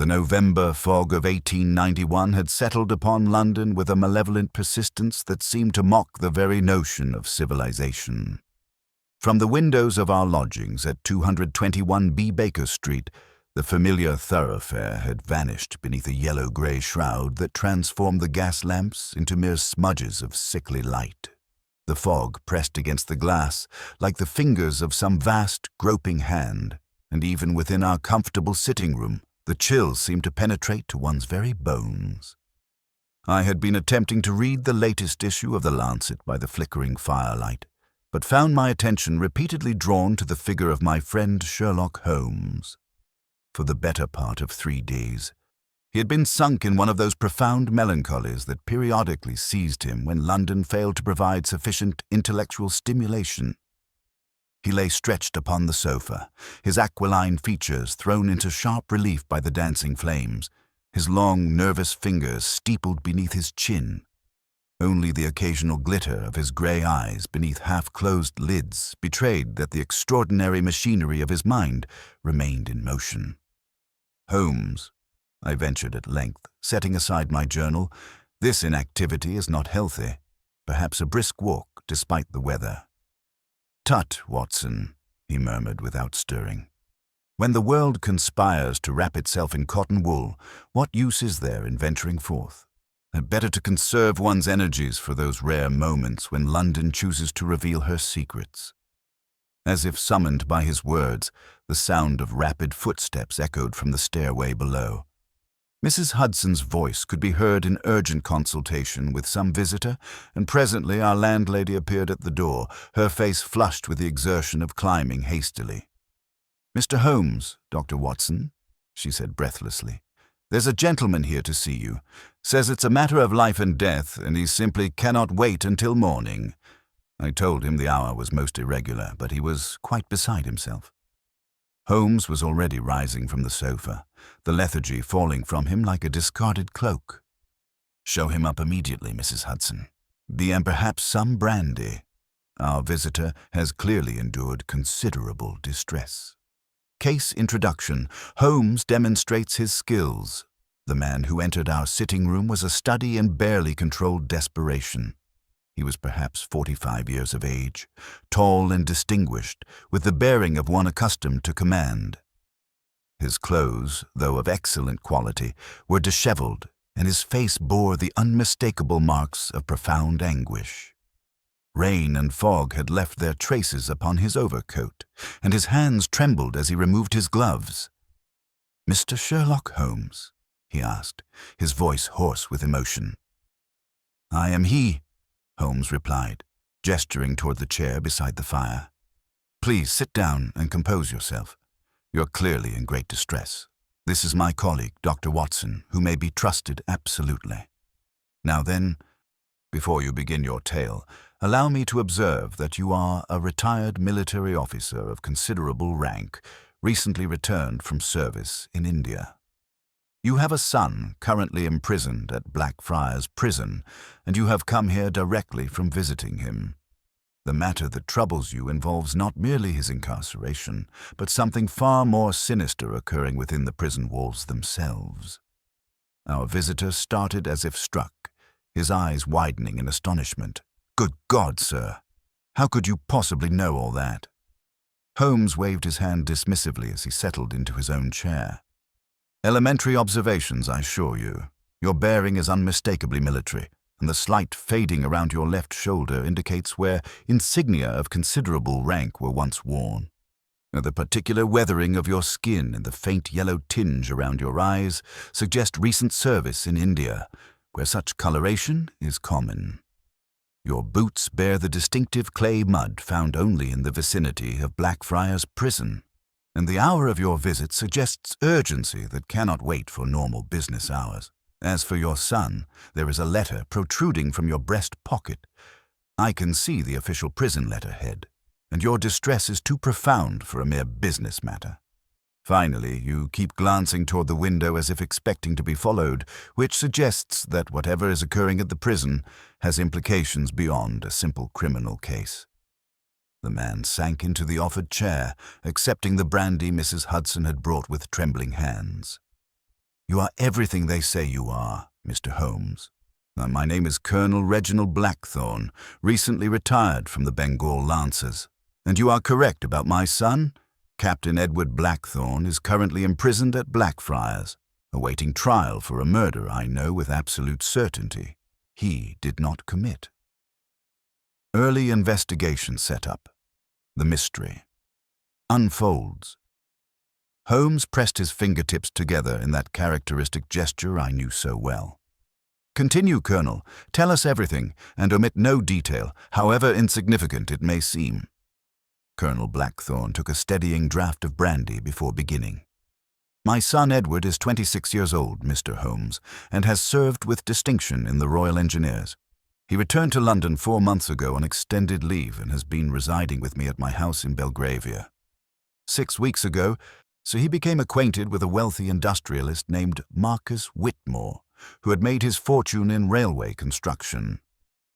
The November fog of 1891 had settled upon London with a malevolent persistence that seemed to mock the very notion of civilization. From the windows of our lodgings at 221B Baker Street, the familiar thoroughfare had vanished beneath a yellow-grey shroud that transformed the gas lamps into mere smudges of sickly light. The fog pressed against the glass like the fingers of some vast, groping hand, and even within our comfortable sitting room, the chill seemed to penetrate to one's very bones. I had been attempting to read the latest issue of the Lancet by the flickering firelight, but found my attention repeatedly drawn to the figure of my friend Sherlock Holmes. For the better part of 3 days, he had been sunk in one of those profound melancholies that periodically seized him when London failed to provide sufficient intellectual stimulation. He lay stretched upon the sofa, his aquiline features thrown into sharp relief by the dancing flames, his long, nervous fingers steepled beneath his chin. Only the occasional glitter of his grey eyes beneath half-closed lids betrayed that the extraordinary machinery of his mind remained in motion. "Holmes," I ventured at length, setting aside my journal, "this inactivity is not healthy. Perhaps a brisk walk, despite the weather." "Tut, Watson," he murmured without stirring. "When the world conspires to wrap itself in cotton wool, what use is there in venturing forth? Better to conserve one's energies for those rare moments when London chooses to reveal her secrets." As if summoned by his words, the sound of rapid footsteps echoed from the stairway below. Mrs. Hudson's voice could be heard in urgent consultation with some visitor, and presently our landlady appeared at the door, her face flushed with the exertion of climbing hastily. "Mr. Holmes, Dr. Watson," she said breathlessly. "There's a gentleman here to see you. Says it's a matter of life and death, and he simply cannot wait until morning." I told him the hour was most irregular, but he was quite beside himself. Holmes was already rising from the sofa, the lethargy falling from him like a discarded cloak. "Show him up immediately, Mrs. Hudson. And perhaps some brandy. Our visitor has clearly endured considerable distress." Case introduction. Holmes demonstrates his skills. The man who entered our sitting room was a study in barely controlled desperation. He was perhaps 45 years of age, tall and distinguished, with the bearing of one accustomed to command. His clothes, though of excellent quality, were disheveled, and his face bore the unmistakable marks of profound anguish. Rain and fog had left their traces upon his overcoat, and his hands trembled as he removed his gloves. "Mr. Sherlock Holmes?" he asked, his voice hoarse with emotion. "I am he," Holmes replied, gesturing toward the chair beside the fire. "Please sit down and compose yourself. You're clearly in great distress. This is my colleague, Dr. Watson, who may be trusted absolutely. Now then, before you begin your tale, allow me to observe that you are a retired military officer of considerable rank, recently returned from service in India. You have a son currently imprisoned at Blackfriars Prison, and you have come here directly from visiting him. The matter that troubles you involves not merely his incarceration, but something far more sinister occurring within the prison walls themselves." Our visitor started as if struck, his eyes widening in astonishment. "Good God, sir! How could you possibly know all that?" Holmes waved his hand dismissively as he settled into his own chair. "Elementary observations, I assure you. Your bearing is unmistakably military, and the slight fading around your left shoulder indicates where insignia of considerable rank were once worn. The particular weathering of your skin and the faint yellow tinge around your eyes suggest recent service in India, where such coloration is common. Your boots bear the distinctive clay mud found only in the vicinity of Blackfriars Prison, and the hour of your visit suggests urgency that cannot wait for normal business hours. As for your son, there is a letter protruding from your breast pocket. I can see the official prison letterhead, and your distress is too profound for a mere business matter. Finally, you keep glancing toward the window as if expecting to be followed, which suggests that whatever is occurring at the prison has implications beyond a simple criminal case." The man sank into the offered chair, accepting the brandy Mrs. Hudson had brought with trembling hands. You are everything they say you are, Mr. Holmes. My name is Colonel Reginald Blackthorne, recently retired from the Bengal Lancers. And you are correct about my son. Captain Edward Blackthorne is currently imprisoned at Blackfriars, awaiting trial for a murder I know with absolute certainty he did not commit. Early investigation set up. The mystery unfolds. Holmes pressed his fingertips together in that characteristic gesture I knew so well. Continue, Colonel. Tell us everything, and omit no detail, however insignificant it may seem. Colonel Blackthorne took a steadying draught of brandy before beginning. My son Edward is 26 years old, Mr. Holmes, and has served with distinction in the Royal Engineers. He returned to London 4 months ago on extended leave and has been residing with me at my house in Belgravia. 6 weeks ago, he became acquainted with a wealthy industrialist named Marcus Whitmore, who had made his fortune in railway construction.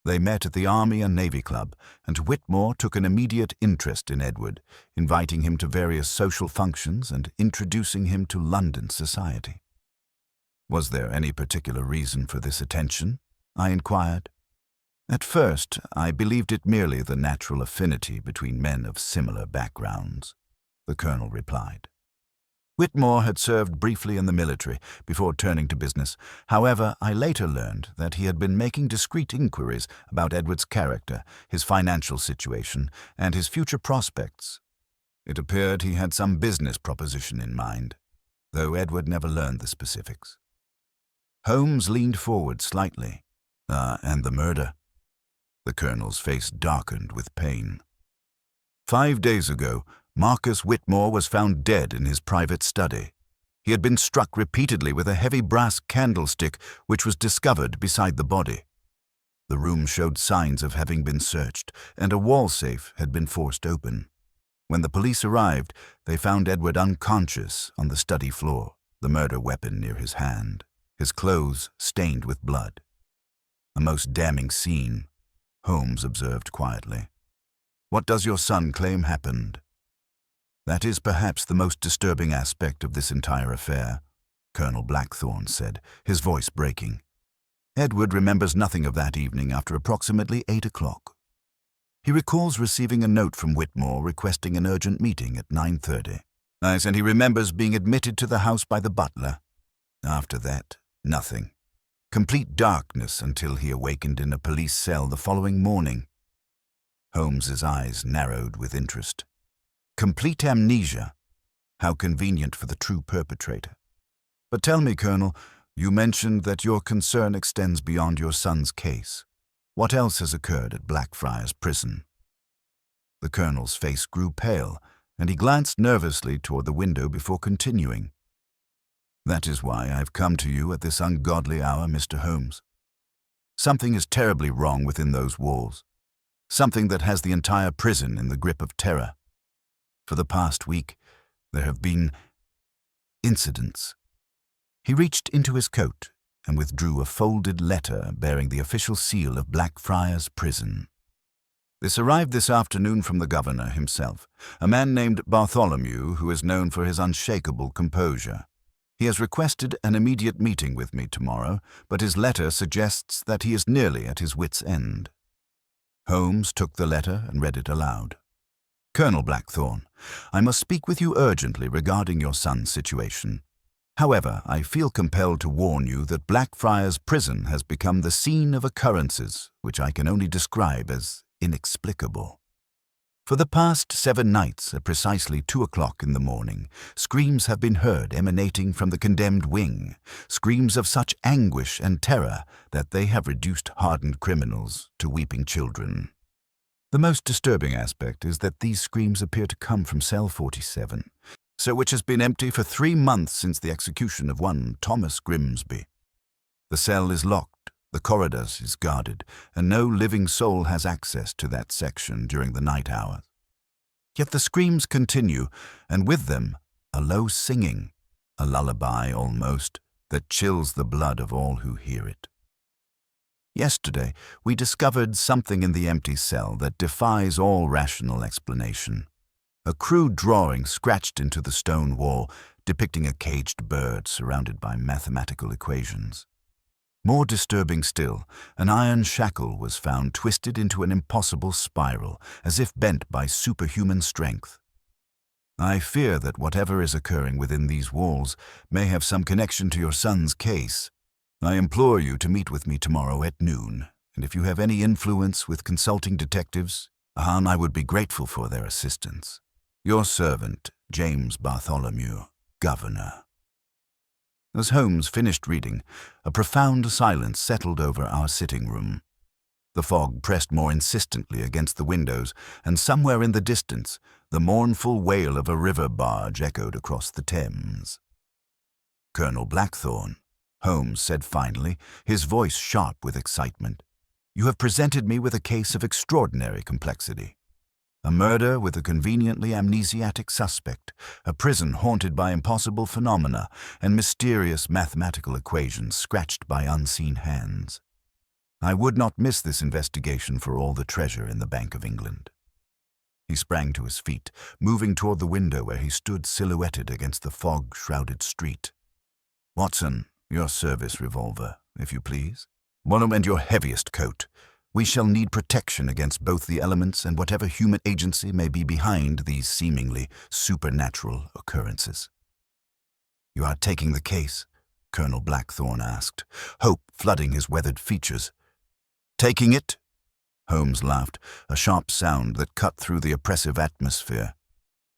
They met at the Army and Navy Club, and Whitmore took an immediate interest in Edward, inviting him to various social functions and introducing him to London society. Was there any particular reason for this attention? I inquired. At first, I believed it merely the natural affinity between men of similar backgrounds, the colonel replied. Whitmore had served briefly in the military before turning to business. However, I later learned that he had been making discreet inquiries about Edward's character, his financial situation, and his future prospects. It appeared he had some business proposition in mind, though Edward never learned the specifics. Holmes leaned forward slightly. And the murder? The colonel's face darkened with pain. 5 days ago, Marcus Whitmore was found dead in his private study. He had been struck repeatedly with a heavy brass candlestick which was discovered beside the body. The room showed signs of having been searched, and a wall safe had been forced open. When the police arrived, they found Edward unconscious on the study floor, the murder weapon near his hand, his clothes stained with blood. A most damning scene, Holmes observed quietly. What does your son claim happened? That is perhaps the most disturbing aspect of this entire affair, Colonel Blackthorne said, his voice breaking. Edward remembers nothing of that evening after approximately 8 o'clock. He recalls receiving a note from Whitmore requesting an urgent meeting at 9:30. Nice, and he remembers being admitted to the house by the butler. After that, nothing. Complete darkness until he awakened in a police cell the following morning. Holmes's eyes narrowed with interest. Complete amnesia. How convenient for the true perpetrator. But tell me, Colonel, you mentioned that your concern extends beyond your son's case. What else has occurred at Blackfriars Prison? The colonel's face grew pale, and he glanced nervously toward the window before continuing. That is why I've come to you at this ungodly hour, Mr. Holmes. Something is terribly wrong within those walls. Something that has the entire prison in the grip of terror. For the past week, there have been incidents. He reached into his coat and withdrew a folded letter bearing the official seal of Blackfriars Prison. This arrived this afternoon from the governor himself, a man named Bartholomew who is known for his unshakable composure. He has requested an immediate meeting with me tomorrow, but his letter suggests that he is nearly at his wit's end. Holmes took the letter and read it aloud. Colonel Blackthorne, I must speak with you urgently regarding your son's situation. However, I feel compelled to warn you that Blackfriars Prison has become the scene of occurrences which I can only describe as inexplicable. For the past 7 nights at precisely 2 o'clock in the morning, screams have been heard emanating from the condemned wing, screams of such anguish and terror that they have reduced hardened criminals to weeping children. The most disturbing aspect is that these screams appear to come from cell 47, which has been empty for 3 months since the execution of one Thomas Grimsby. The cell is locked, the corridor is guarded, and no living soul has access to that section during the night hours. Yet the screams continue, and with them a low singing, a lullaby almost, that chills the blood of all who hear it. Yesterday, we discovered something in the empty cell that defies all rational explanation. A crude drawing scratched into the stone wall, depicting a caged bird surrounded by mathematical equations. More disturbing still, an iron shackle was found twisted into an impossible spiral, as if bent by superhuman strength. I fear that whatever is occurring within these walls may have some connection to your son's case. I implore you to meet with me tomorrow at noon, and if you have any influence with consulting detectives, I would be grateful for their assistance. Your servant, James Bartholomew, Governor. As Holmes finished reading, a profound silence settled over our sitting room. The fog pressed more insistently against the windows, and somewhere in the distance, the mournful wail of a river barge echoed across the Thames. "Colonel Blackthorne," Holmes said finally, his voice sharp with excitement, "you have presented me with a case of extraordinary complexity. A murder with a conveniently amnesiac suspect, a prison haunted by impossible phenomena, and mysterious mathematical equations scratched by unseen hands. I would not miss this investigation for all the treasure in the Bank of England." He sprang to his feet, moving toward the window where he stood silhouetted against the fog-shrouded street. "Watson, your service revolver, if you please. And your heaviest coat. We shall need protection against both the elements and whatever human agency may be behind these seemingly supernatural occurrences." "You are taking the case?" Colonel Blackthorne asked, hope flooding his weathered features. "Taking it?" Holmes laughed, a sharp sound that cut through the oppressive atmosphere.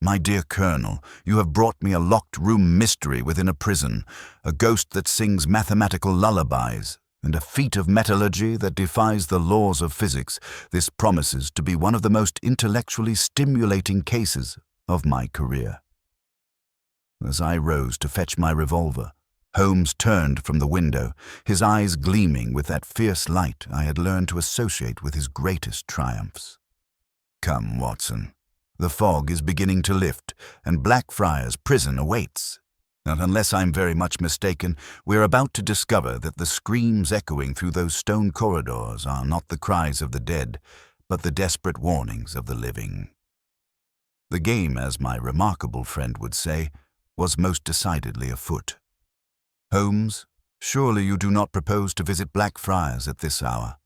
"My dear Colonel, you have brought me a locked-room mystery within a prison, a ghost that sings mathematical lullabies, and a feat of metallurgy that defies the laws of physics. This promises to be one of the most intellectually stimulating cases of my career." As I rose to fetch my revolver, Holmes turned from the window, his eyes gleaming with that fierce light I had learned to associate with his greatest triumphs. "Come, Watson. The fog is beginning to lift, and Blackfriars Prison awaits. Not unless I'm very much mistaken, we're about to discover that the screams echoing through those stone corridors are not the cries of the dead, but the desperate warnings of the living." The game, as my remarkable friend would say, was most decidedly afoot. "Holmes, surely you do not propose to visit Blackfriars at this hour?"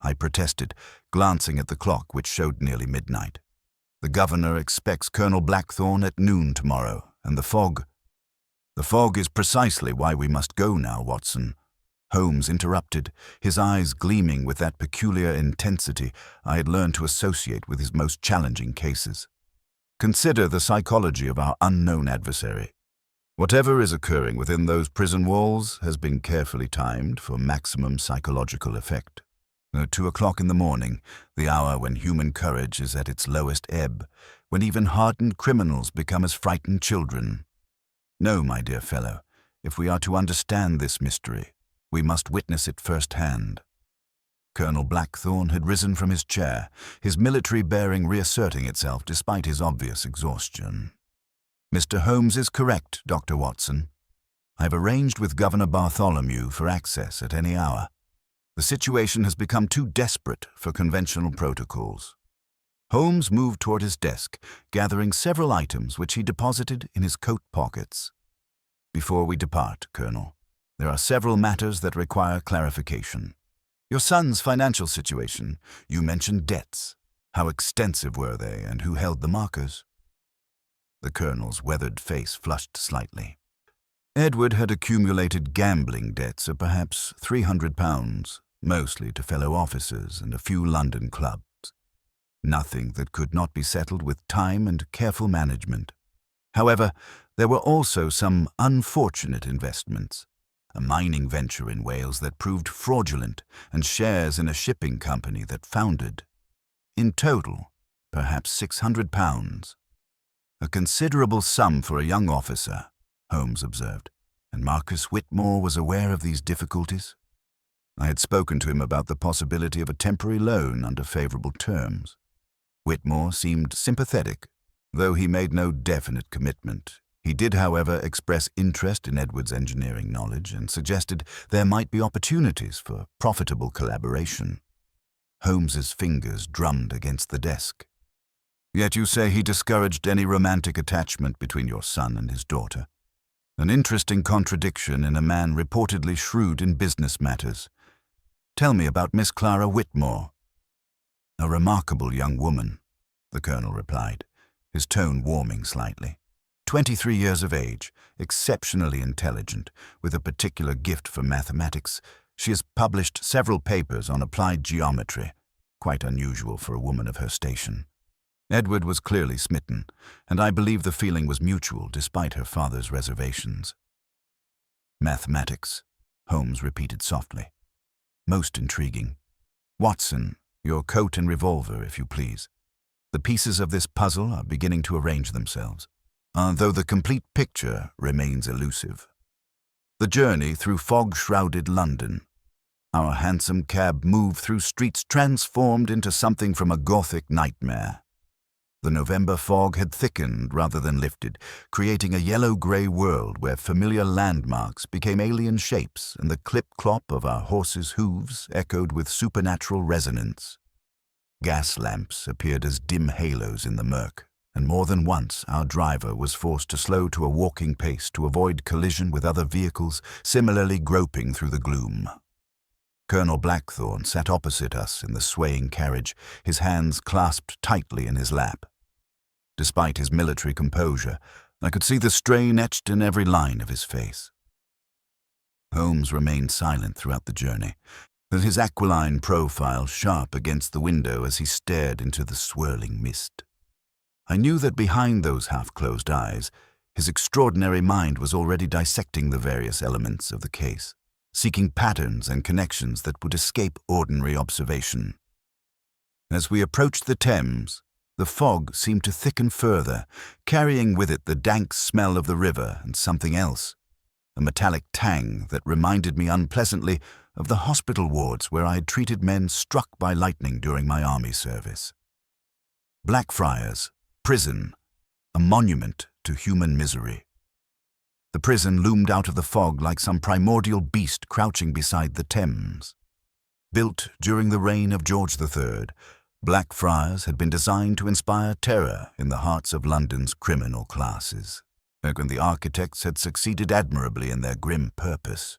I protested, glancing at the clock which showed nearly midnight. "The governor expects Colonel Blackthorne at noon tomorrow, and the fog—" "The fog is precisely why we must go now, Watson," Holmes interrupted, his eyes gleaming with that peculiar intensity I had learned to associate with his most challenging cases. "Consider the psychology of our unknown adversary. Whatever is occurring within those prison walls has been carefully timed for maximum psychological effect. 2 o'clock in the morning, the hour when human courage is at its lowest ebb, when even hardened criminals become as frightened children. No, my dear fellow, if we are to understand this mystery, we must witness it firsthand." Colonel Blackthorne had risen from his chair, his military bearing reasserting itself despite his obvious exhaustion. "Mr. Holmes is correct, Dr. Watson. I've arranged with Governor Bartholomew for access at any hour. The situation has become too desperate for conventional protocols." Holmes moved toward his desk, gathering several items which he deposited in his coat pockets. "Before we depart, Colonel, there are several matters that require clarification. Your son's financial situation. You mentioned debts. How extensive were they, and who held the markers?" The Colonel's weathered face flushed slightly. Edward had accumulated gambling debts of perhaps £300, mostly to fellow officers and a few London clubs. Nothing that could not be settled with time and careful management. However, there were also some unfortunate investments. A mining venture in Wales that proved fraudulent, and shares in a shipping company that foundered. In total, perhaps £600. "A considerable sum for a young officer," Holmes observed, "and Marcus Whitmore was aware of these difficulties?" I had spoken to him about the possibility of a temporary loan under favorable terms. Whitmore seemed sympathetic, though he made no definite commitment. He did, however, express interest in Edward's engineering knowledge and suggested there might be opportunities for profitable collaboration. Holmes's fingers drummed against the desk. Yet you say he discouraged any romantic attachment between your son and his daughter. An interesting contradiction in a man reportedly shrewd in business matters. Tell me about Miss Clara Whitmore." "A remarkable young woman," the colonel replied, his tone warming slightly. 23 years of age, exceptionally intelligent, with a particular gift for mathematics. She has published several papers on applied geometry, quite unusual for a woman of her station. Edward was clearly smitten, and I believe the feeling was mutual despite her father's reservations. "Mathematics," Holmes repeated softly. "Most intriguing. Watson, your coat and revolver, if you please. The pieces of this puzzle are beginning to arrange themselves, though the complete picture remains elusive." The journey through fog-shrouded London. Our hansom cab moved through streets transformed into something from a Gothic nightmare. The November fog had thickened rather than lifted, creating a yellow-grey world where familiar landmarks became alien shapes and the clip-clop of our horses' hooves echoed with supernatural resonance. Gas lamps appeared as dim halos in the murk, and more than once our driver was forced to slow to a walking pace to avoid collision with other vehicles similarly groping through the gloom. Colonel Blackthorne sat opposite us in the swaying carriage, his hands clasped tightly in his lap. Despite his military composure, I could see the strain etched in every line of his face. Holmes remained silent throughout the journey, his aquiline profile sharp against the window as he stared into the swirling mist. I knew that behind those half-closed eyes, his extraordinary mind was already dissecting the various elements of the case, seeking patterns and connections that would escape ordinary observation. As we approached the Thames, the fog seemed to thicken further, carrying with it the dank smell of the river and something else, a metallic tang that reminded me unpleasantly of the hospital wards where I had treated men struck by lightning during my army service. Blackfriars Prison, a monument to human misery. The prison loomed out of the fog like some primordial beast crouching beside the Thames. Built during the reign of George III, Blackfriars had been designed to inspire terror in the hearts of London's criminal classes, and the architects had succeeded admirably in their grim purpose.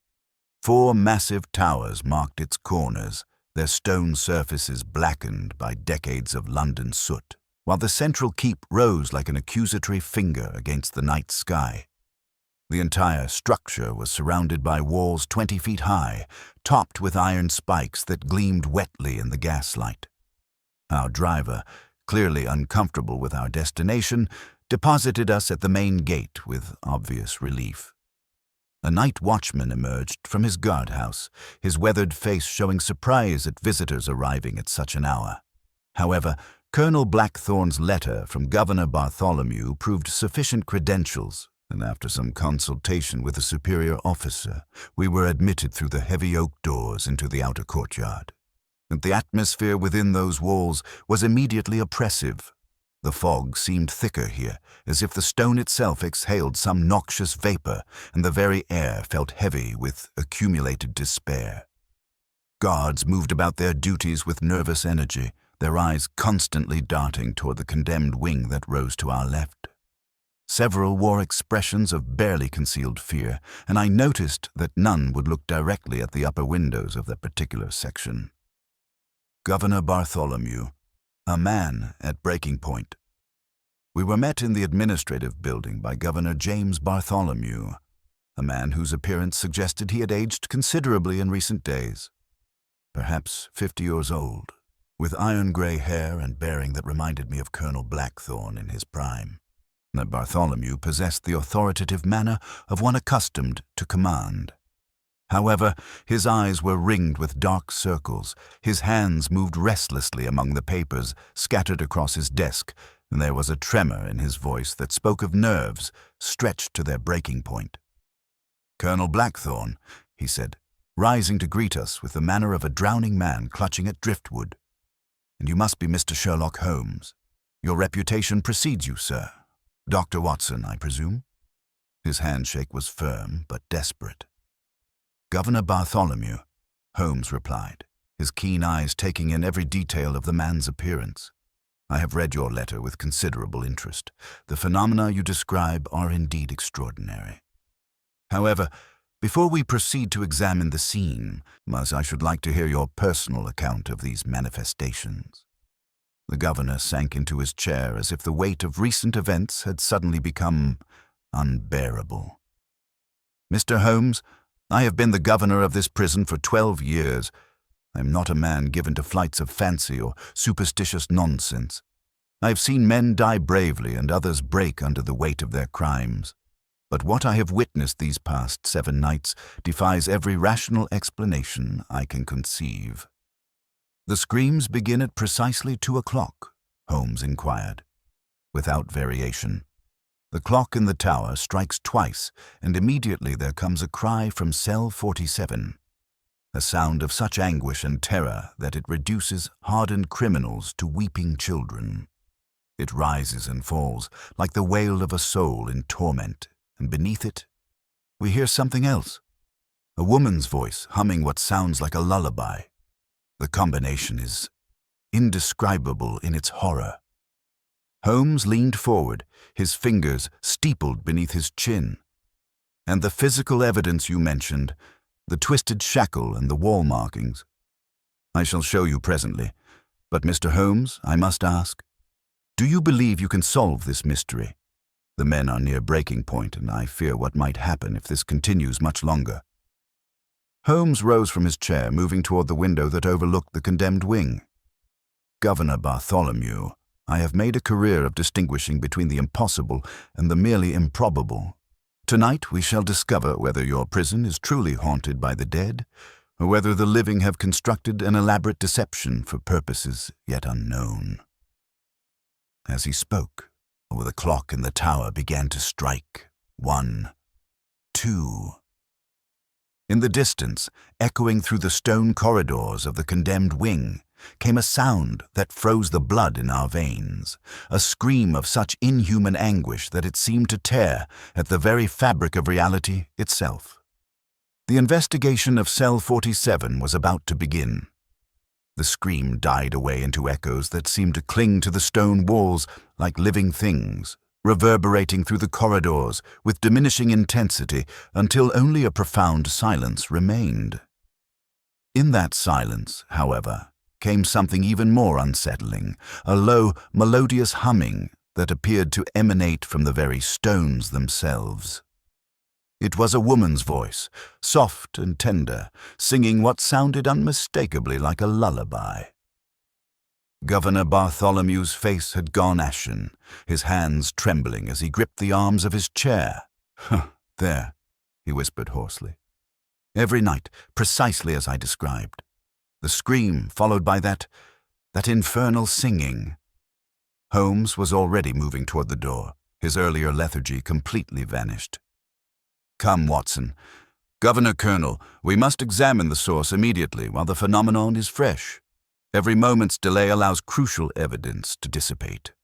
4 massive towers marked its corners, their stone surfaces blackened by decades of London soot, while the central keep rose like an accusatory finger against the night sky. The entire structure was surrounded by walls 20 feet high, topped with iron spikes that gleamed wetly in the gaslight. Our driver, clearly uncomfortable with our destination, deposited us at the main gate with obvious relief. A night watchman emerged from his guardhouse, his weathered face showing surprise at visitors arriving at such an hour. However, Colonel Blackthorne's letter from Governor Bartholomew proved sufficient credentials, and after some consultation with a superior officer, we were admitted through the heavy oak doors into the outer courtyard. And the atmosphere within those walls was immediately oppressive. The fog seemed thicker here, as if the stone itself exhaled some noxious vapor, and the very air felt heavy with accumulated despair. Guards moved about their duties with nervous energy, their eyes constantly darting toward the condemned wing that rose to our left. Several wore expressions of barely concealed fear, and I noticed that none would look directly at the upper windows of that particular section. Governor Bartholomew, a man at breaking point. We were met in the administrative building by Governor James Bartholomew, a man whose appearance suggested he had aged considerably in recent days. Perhaps 50 years old, with iron-gray hair and bearing that reminded me of Colonel Blackthorne in his prime. That Bartholomew possessed the authoritative manner of one accustomed to command. However, his eyes were ringed with dark circles, his hands moved restlessly among the papers scattered across his desk, and there was a tremor in his voice that spoke of nerves stretched to their breaking point. "Colonel Blackthorne," he said, rising to greet us with the manner of a drowning man clutching at driftwood. "And you must be Mr. Sherlock Holmes. Your reputation precedes you, sir. Dr. Watson, I presume?" His handshake was firm but desperate. "Governor Bartholomew," Holmes replied, his keen eyes taking in every detail of the man's appearance. I have read your letter with considerable interest. The phenomena you describe are indeed extraordinary. However, before we proceed to examine the scene, I should like to hear your personal account of these manifestations. The governor sank into his chair as if the weight of recent events had suddenly become unbearable. Mr. Holmes, I have been the governor of this prison for 12 years. I am not a man given to flights of fancy or superstitious nonsense. I have seen men die bravely and others break under the weight of their crimes. But what I have witnessed these past 7 nights defies every rational explanation I can conceive. The screams begin at precisely 2 o'clock, Holmes inquired. Without variation. The clock in the tower strikes twice, and immediately there comes a cry from cell 47. A sound of such anguish and terror that it reduces hardened criminals to weeping children. It rises and falls like the wail of a soul in torment, and beneath it, we hear something else. A woman's voice humming what sounds like a lullaby. The combination is indescribable in its horror. Holmes leaned forward, his fingers steepled beneath his chin. And the physical evidence you mentioned, the twisted shackle and the wall markings. I shall show you presently. But, Mr. Holmes, I must ask, do you believe you can solve this mystery? The men are near breaking point, and I fear what might happen if this continues much longer. Holmes rose from his chair, moving toward the window that overlooked the condemned wing. Governor Bartholomew, I have made a career of distinguishing between the impossible and the merely improbable. Tonight we shall discover whether your prison is truly haunted by the dead, or whether the living have constructed an elaborate deception for purposes yet unknown. As he spoke, the clock in the tower began to strike. 1, 2. In the distance, echoing through the stone corridors of the condemned wing, came a sound that froze the blood in our veins, a scream of such inhuman anguish that it seemed to tear at the very fabric of reality itself. The investigation of cell 47 was about to begin. The scream died away into echoes that seemed to cling to the stone walls like living things, reverberating through the corridors with diminishing intensity until only a profound silence remained. In that silence, however, came something even more unsettling, a low, melodious humming that appeared to emanate from the very stones themselves. It was a woman's voice, soft and tender, singing what sounded unmistakably like a lullaby. Governor Bartholomew's face had gone ashen, his hands trembling as he gripped the arms of his chair. There, he whispered hoarsely. Every night, precisely as I described. The scream followed by that infernal singing. Holmes was already moving toward the door, his earlier lethargy completely vanished. Come, Watson. Governor Colonel, we must examine the source immediately while the phenomenon is fresh. Every moment's delay allows crucial evidence to dissipate.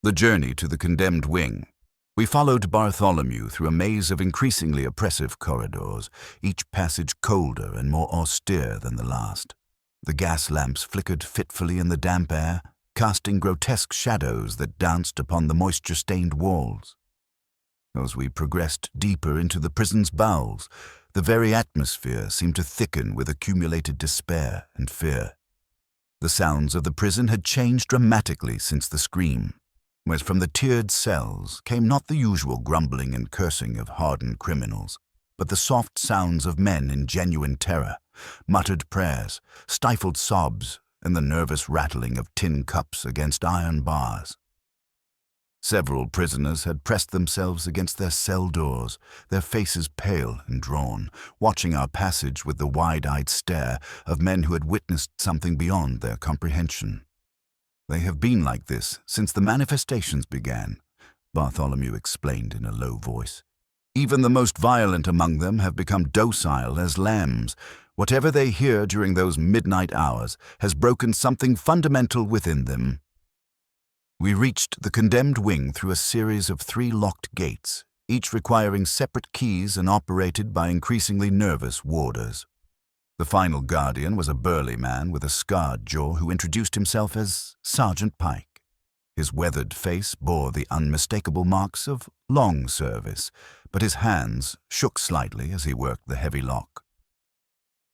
The journey to the condemned wing. We followed Bartholomew through a maze of increasingly oppressive corridors, each passage colder and more austere than the last. The gas lamps flickered fitfully in the damp air, casting grotesque shadows that danced upon the moisture-stained walls. As we progressed deeper into the prison's bowels, the very atmosphere seemed to thicken with accumulated despair and fear. The sounds of the prison had changed dramatically since the scream, whereas from the tiered cells came not the usual grumbling and cursing of hardened criminals, but the soft sounds of men in genuine terror, muttered prayers, stifled sobs, and the nervous rattling of tin cups against iron bars. Several prisoners had pressed themselves against their cell doors, their faces pale and drawn, watching our passage with the wide-eyed stare of men who had witnessed something beyond their comprehension. They have been like this since the manifestations began, Bartholomew explained in a low voice. Even the most violent among them have become docile as lambs. Whatever they hear during those midnight hours has broken something fundamental within them. We reached the condemned wing through a series of 3 locked gates, each requiring separate keys and operated by increasingly nervous warders. The final guardian was a burly man with a scarred jaw who introduced himself as Sergeant Pike. His weathered face bore the unmistakable marks of long service, but his hands shook slightly as he worked the heavy lock.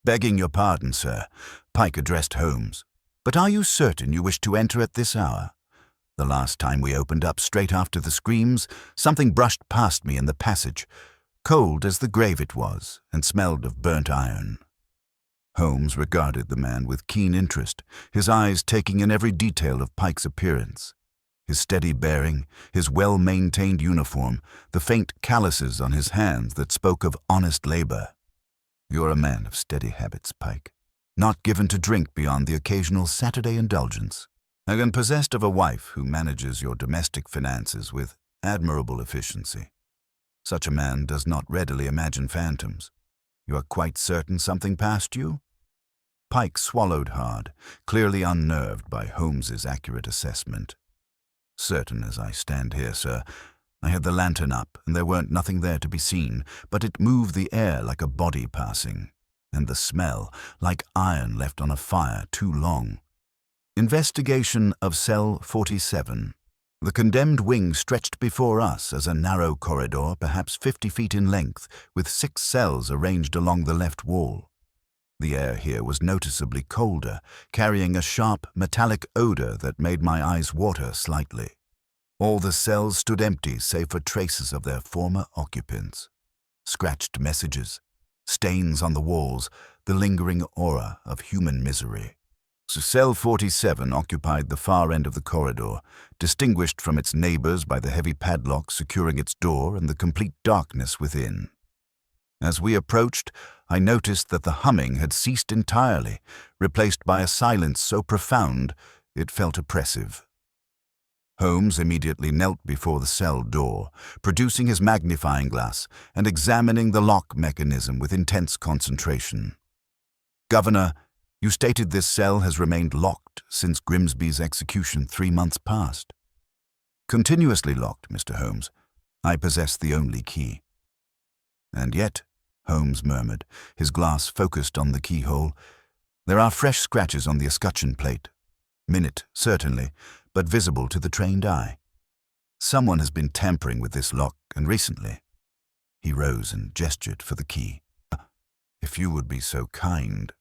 "Begging your pardon, sir," Pike addressed Holmes, "but are you certain you wish to enter at this hour? The last time we opened up straight after the screams, something brushed past me in the passage, cold as the grave it was, and smelled of burnt iron." Holmes regarded the man with keen interest, his eyes taking in every detail of Pike's appearance. His steady bearing, his well-maintained uniform, the faint calluses on his hands that spoke of honest labor. "You're a man of steady habits, Pike, not given to drink beyond the occasional Saturday indulgence, and possessed of a wife who manages your domestic finances with admirable efficiency. Such a man does not readily imagine phantoms. You are quite certain something passed you?" Pike swallowed hard, clearly unnerved by Holmes's accurate assessment. "Certain as I stand here, sir. I had the lantern up, and there weren't nothing there to be seen, but it moved the air like a body passing, and the smell like iron left on a fire too long." Investigation of cell 47. The condemned wing stretched before us as a narrow corridor, perhaps 50 feet in length, with 6 cells arranged along the left wall. The air here was noticeably colder, carrying a sharp, metallic odor that made my eyes water slightly. All the cells stood empty save for traces of their former occupants. Scratched messages, stains on the walls, the lingering aura of human misery. Cell 47 occupied the far end of the corridor, distinguished from its neighbors by the heavy padlock securing its door and the complete darkness within. As we approached, I noticed that the humming had ceased entirely, replaced by a silence so profound it felt oppressive. Holmes immediately knelt before the cell door, producing his magnifying glass and examining the lock mechanism with intense concentration. "Governor, you stated this cell has remained locked since Grimsby's execution 3 months past." "Continuously locked, Mr. Holmes. I possess the only key." "And yet," Holmes murmured, his glass focused on the keyhole, "there are fresh scratches on the escutcheon plate. Minute, certainly, but visible to the trained eye. Someone has been tampering with this lock, and recently." He rose and gestured for the key. "If you would be so kind."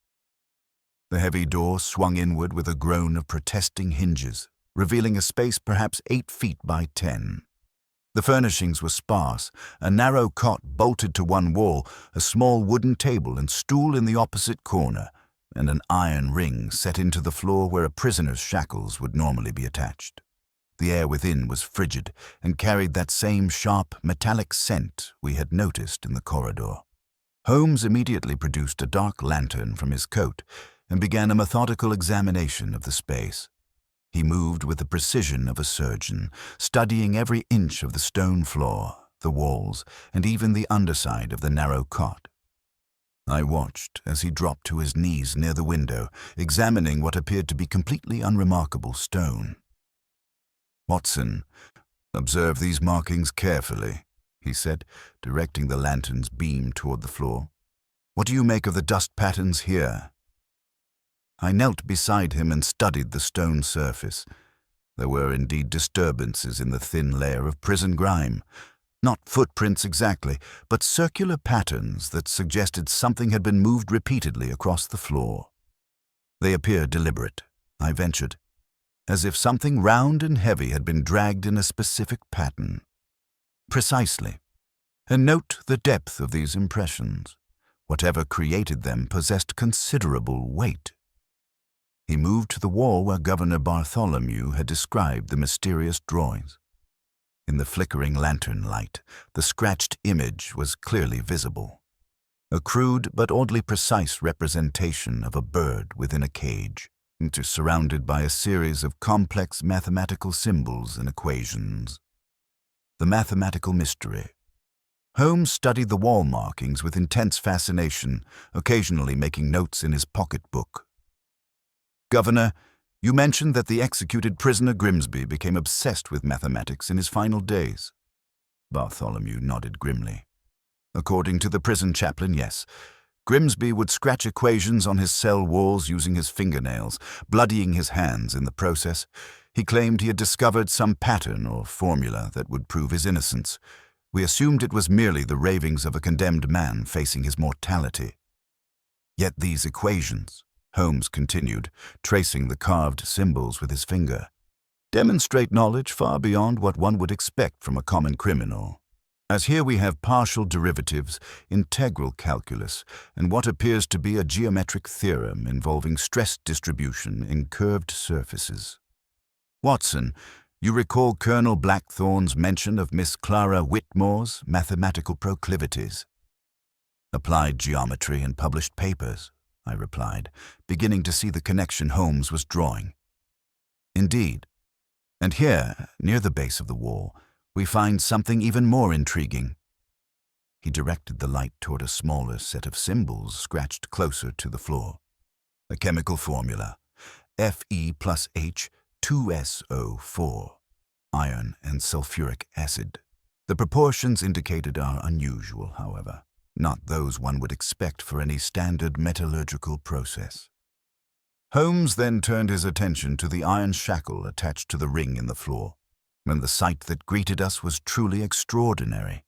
The heavy door swung inward with a groan of protesting hinges, revealing a space perhaps 8 feet by 10. The furnishings were sparse, a narrow cot bolted to one wall, a small wooden table and stool in the opposite corner, and an iron ring set into the floor where a prisoner's shackles would normally be attached. The air within was frigid and carried that same sharp, metallic scent we had noticed in the corridor. Holmes immediately produced a dark lantern from his coat and began a methodical examination of the space. He moved with the precision of a surgeon, studying every inch of the stone floor, the walls, and even the underside of the narrow cot. I watched as he dropped to his knees near the window, examining what appeared to be completely unremarkable stone. "Watson, observe these markings carefully," he said, directing the lantern's beam toward the floor. "What do you make of the dust patterns here?" I knelt beside him and studied the stone surface. There were indeed disturbances in the thin layer of prison grime. Not footprints exactly, but circular patterns that suggested something had been moved repeatedly across the floor. They appeared deliberate, I ventured, as if something round and heavy had been dragged in a specific pattern. "Precisely. And note the depth of these impressions. Whatever created them possessed considerable weight." He moved to the wall where Governor Bartholomew had described the mysterious drawings. In the flickering lantern light, the scratched image was clearly visible. A crude but oddly precise representation of a bird within a cage, surrounded by a series of complex mathematical symbols and equations. The mathematical mystery. Holmes studied the wall markings with intense fascination, occasionally making notes in his pocketbook. "Governor, you mentioned that the executed prisoner Grimsby became obsessed with mathematics in his final days." Bartholomew nodded grimly. "According to the prison chaplain, yes. Grimsby would scratch equations on his cell walls using his fingernails, bloodying his hands in the process. He claimed he had discovered some pattern or formula that would prove his innocence. We assumed it was merely the ravings of a condemned man facing his mortality. Yet these equations, Holmes continued, tracing the carved symbols with his finger, demonstrate knowledge far beyond what one would expect from a common criminal, as here we have partial derivatives, integral calculus, and what appears to be a geometric theorem involving stress distribution in curved surfaces. Watson, you recall Colonel Blackthorne's mention of Miss Clara Whitmore's mathematical proclivities. Applied geometry and published papers, I replied, beginning to see the connection Holmes was drawing. Indeed. And here, near the base of the wall, we find something even more intriguing. He directed the light toward a smaller set of symbols scratched closer to the floor. A chemical formula, Fe plus H 2SO4, iron and sulfuric acid. The proportions indicated are unusual, however, not those one would expect for any standard metallurgical process. Holmes then turned his attention to the iron shackle attached to the ring in the floor, and the sight that greeted us was truly extraordinary.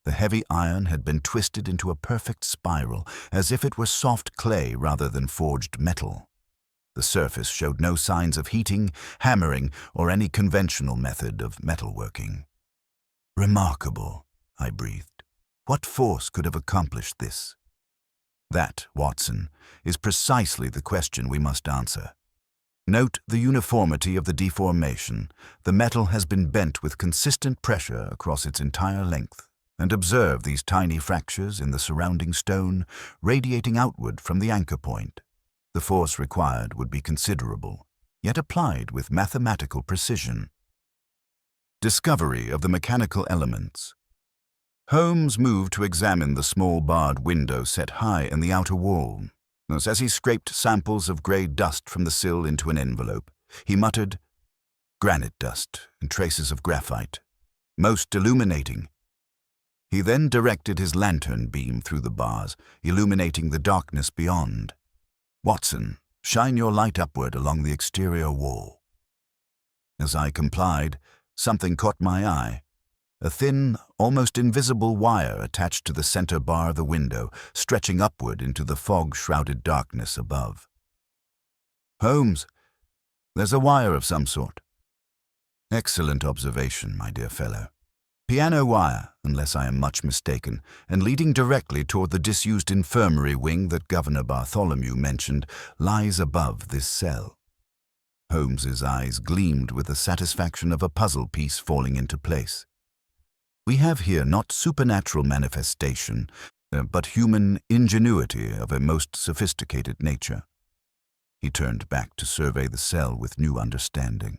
The heavy iron had been twisted into a perfect spiral, as if it were soft clay rather than forged metal. The surface showed no signs of heating, hammering, or any conventional method of metalworking. Remarkable, I breathed. What force could have accomplished this? That, Watson, is precisely the question we must answer. Note the uniformity of the deformation. The metal has been bent with consistent pressure across its entire length, and observe these tiny fractures in the surrounding stone radiating outward from the anchor point. The force required would be considerable, yet applied with mathematical precision. Discovery of the mechanical elements. Holmes moved to examine the small barred window set high in the outer wall. As he scraped samples of grey dust from the sill into an envelope, he muttered, "Granite dust and traces of graphite. Most illuminating." He then directed his lantern beam through the bars, illuminating the darkness beyond. "Watson, shine your light upward along the exterior wall." As I complied, something caught my eye. A thin, almost invisible wire attached to the center bar of the window, stretching upward into the fog-shrouded darkness above. "Holmes, there's a wire of some sort." "Excellent observation, my dear fellow. Piano wire, unless I am much mistaken, and leading directly toward the disused infirmary wing that Governor Bartholomew mentioned, lies above this cell." Holmes's eyes gleamed with the satisfaction of a puzzle piece falling into place. "We have here not supernatural manifestation, but human ingenuity of a most sophisticated nature." He turned back to survey the cell with new understanding.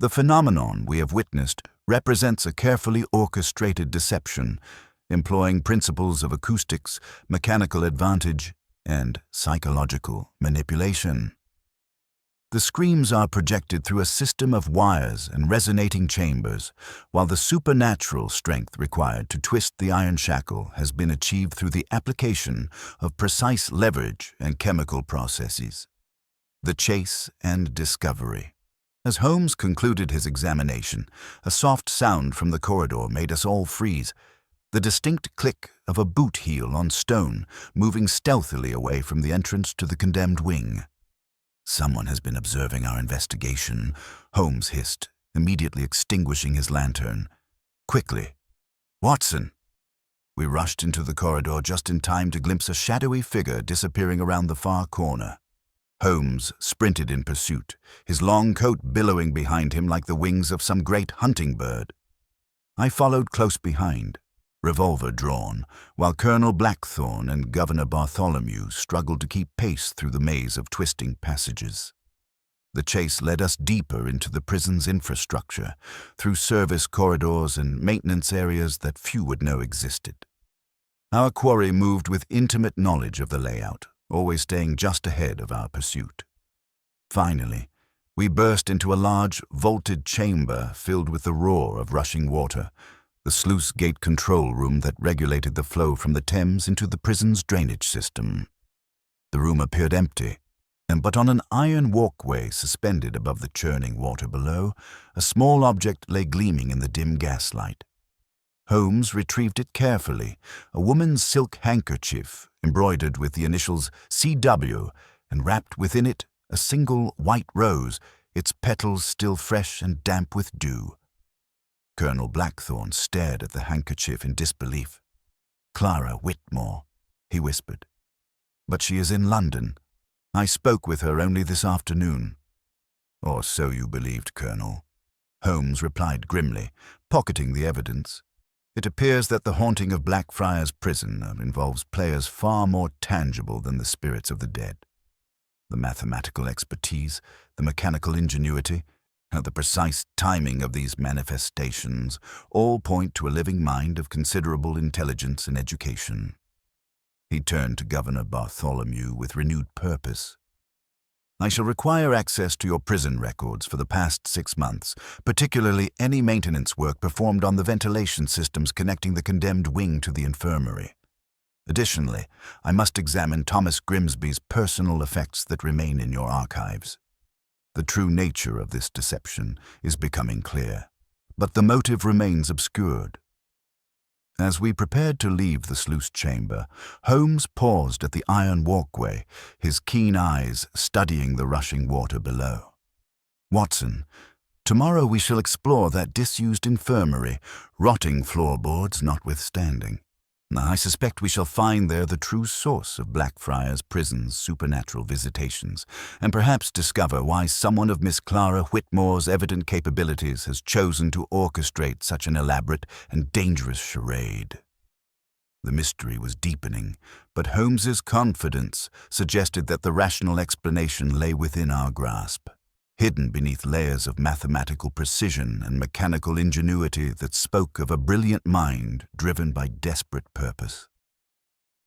"The phenomenon we have witnessed represents a carefully orchestrated deception, employing principles of acoustics, mechanical advantage, and psychological manipulation. The screams are projected through a system of wires and resonating chambers, while the supernatural strength required to twist the iron shackle has been achieved through the application of precise leverage and chemical processes. The chase and discovery." As Holmes concluded his examination, a soft sound from the corridor made us all freeze, the distinct click of a boot heel on stone moving stealthily away from the entrance to the condemned wing. "Someone has been observing our investigation," Holmes hissed, immediately extinguishing his lantern. "Quickly, Watson!" We rushed into the corridor just in time to glimpse a shadowy figure disappearing around the far corner. Holmes sprinted in pursuit, his long coat billowing behind him like the wings of some great hunting bird. I followed close behind, revolver drawn, while Colonel Blackthorne and Governor Bartholomew struggled to keep pace through the maze of twisting passages. The chase led us deeper into the prison's infrastructure, through service corridors and maintenance areas that few would know existed. Our quarry moved with intimate knowledge of the layout, always staying just ahead of our pursuit. Finally, we burst into a large, vaulted chamber filled with the roar of rushing water, the sluice gate control room that regulated the flow from the Thames into the prison's drainage system. The room appeared empty, But on an iron walkway suspended above the churning water below, a small object lay gleaming in the dim gaslight. Holmes retrieved it carefully, a woman's silk handkerchief embroidered with the initials CW and wrapped within it a single white rose, its petals still fresh and damp with dew. Colonel Blackthorne stared at the handkerchief in disbelief. "Clara Whitmore," he whispered. "But she is in London. I spoke with her only this afternoon." "Or so you believed, Colonel," Holmes replied grimly, pocketing the evidence. "It appears that the haunting of Blackfriars Prison involves players far more tangible than the spirits of the dead. The mathematical expertise, the mechanical ingenuity, the precise timing of these manifestations all point to a living mind of considerable intelligence and education." He turned to Governor Bartholomew with renewed purpose. "I shall require access to your prison records for the past 6 months, particularly any maintenance work performed on the ventilation systems connecting the condemned wing to the infirmary. Additionally, I must examine Thomas Grimsby's personal effects that remain in your archives. The true nature of this deception is becoming clear, but the motive remains obscured." As we prepared to leave the sluice chamber, Holmes paused at the iron walkway, his keen eyes studying the rushing water below. "Watson, tomorrow we shall explore that disused infirmary, rotting floorboards notwithstanding. I suspect we shall find there the true source of Blackfriars Prison's supernatural visitations, and perhaps discover why someone of Miss Clara Whitmore's evident capabilities has chosen to orchestrate such an elaborate and dangerous charade." The mystery was deepening, but Holmes's confidence suggested that the rational explanation lay within our grasp, hidden beneath layers of mathematical precision and mechanical ingenuity that spoke of a brilliant mind driven by desperate purpose.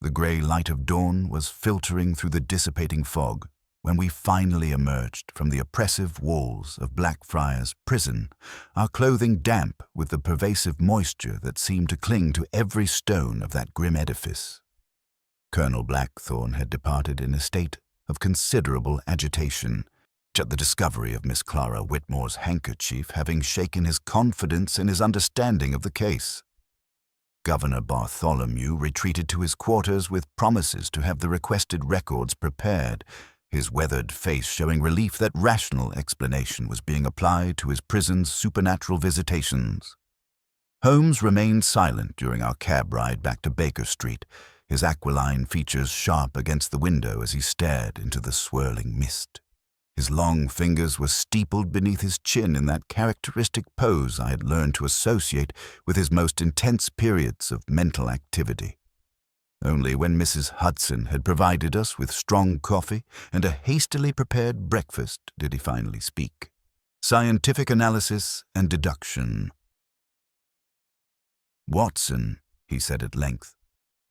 The grey light of dawn was filtering through the dissipating fog when we finally emerged from the oppressive walls of Blackfriars Prison, our clothing damp with the pervasive moisture that seemed to cling to every stone of that grim edifice. Colonel Blackthorne had departed in a state of considerable agitation, at the discovery of Miss Clara Whitmore's handkerchief having shaken his confidence in his understanding of the case. Governor Bartholomew retreated to his quarters with promises to have the requested records prepared, his weathered face showing relief that rational explanation was being applied to his prison's supernatural visitations. Holmes remained silent during our cab ride back to Baker Street, his aquiline features sharp against the window as he stared into the swirling mist. His long fingers were steepled beneath his chin in that characteristic pose I had learned to associate with his most intense periods of mental activity. Only when Mrs. Hudson had provided us with strong coffee and a hastily prepared breakfast did he finally speak. Scientific analysis and deduction. "Watson," he said at length,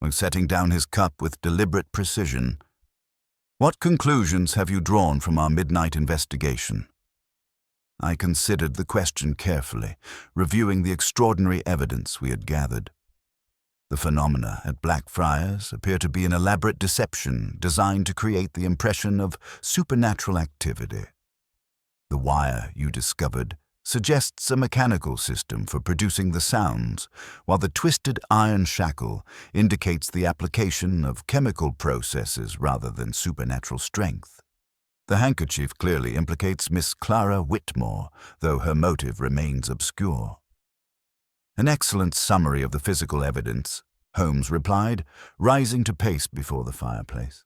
when setting down his cup with deliberate precision, "what conclusions have you drawn from our midnight investigation?" I considered the question carefully, reviewing the extraordinary evidence we had gathered. The phenomena at Blackfriars appear to be an elaborate deception designed to create the impression of supernatural activity. The wire you discovered suggests a mechanical system for producing the sounds, while the twisted iron shackle indicates the application of chemical processes rather than supernatural strength. The handkerchief clearly implicates Miss Clara Whitmore, though her motive remains obscure. "An excellent summary of the physical evidence," Holmes replied, rising to pace before the fireplace.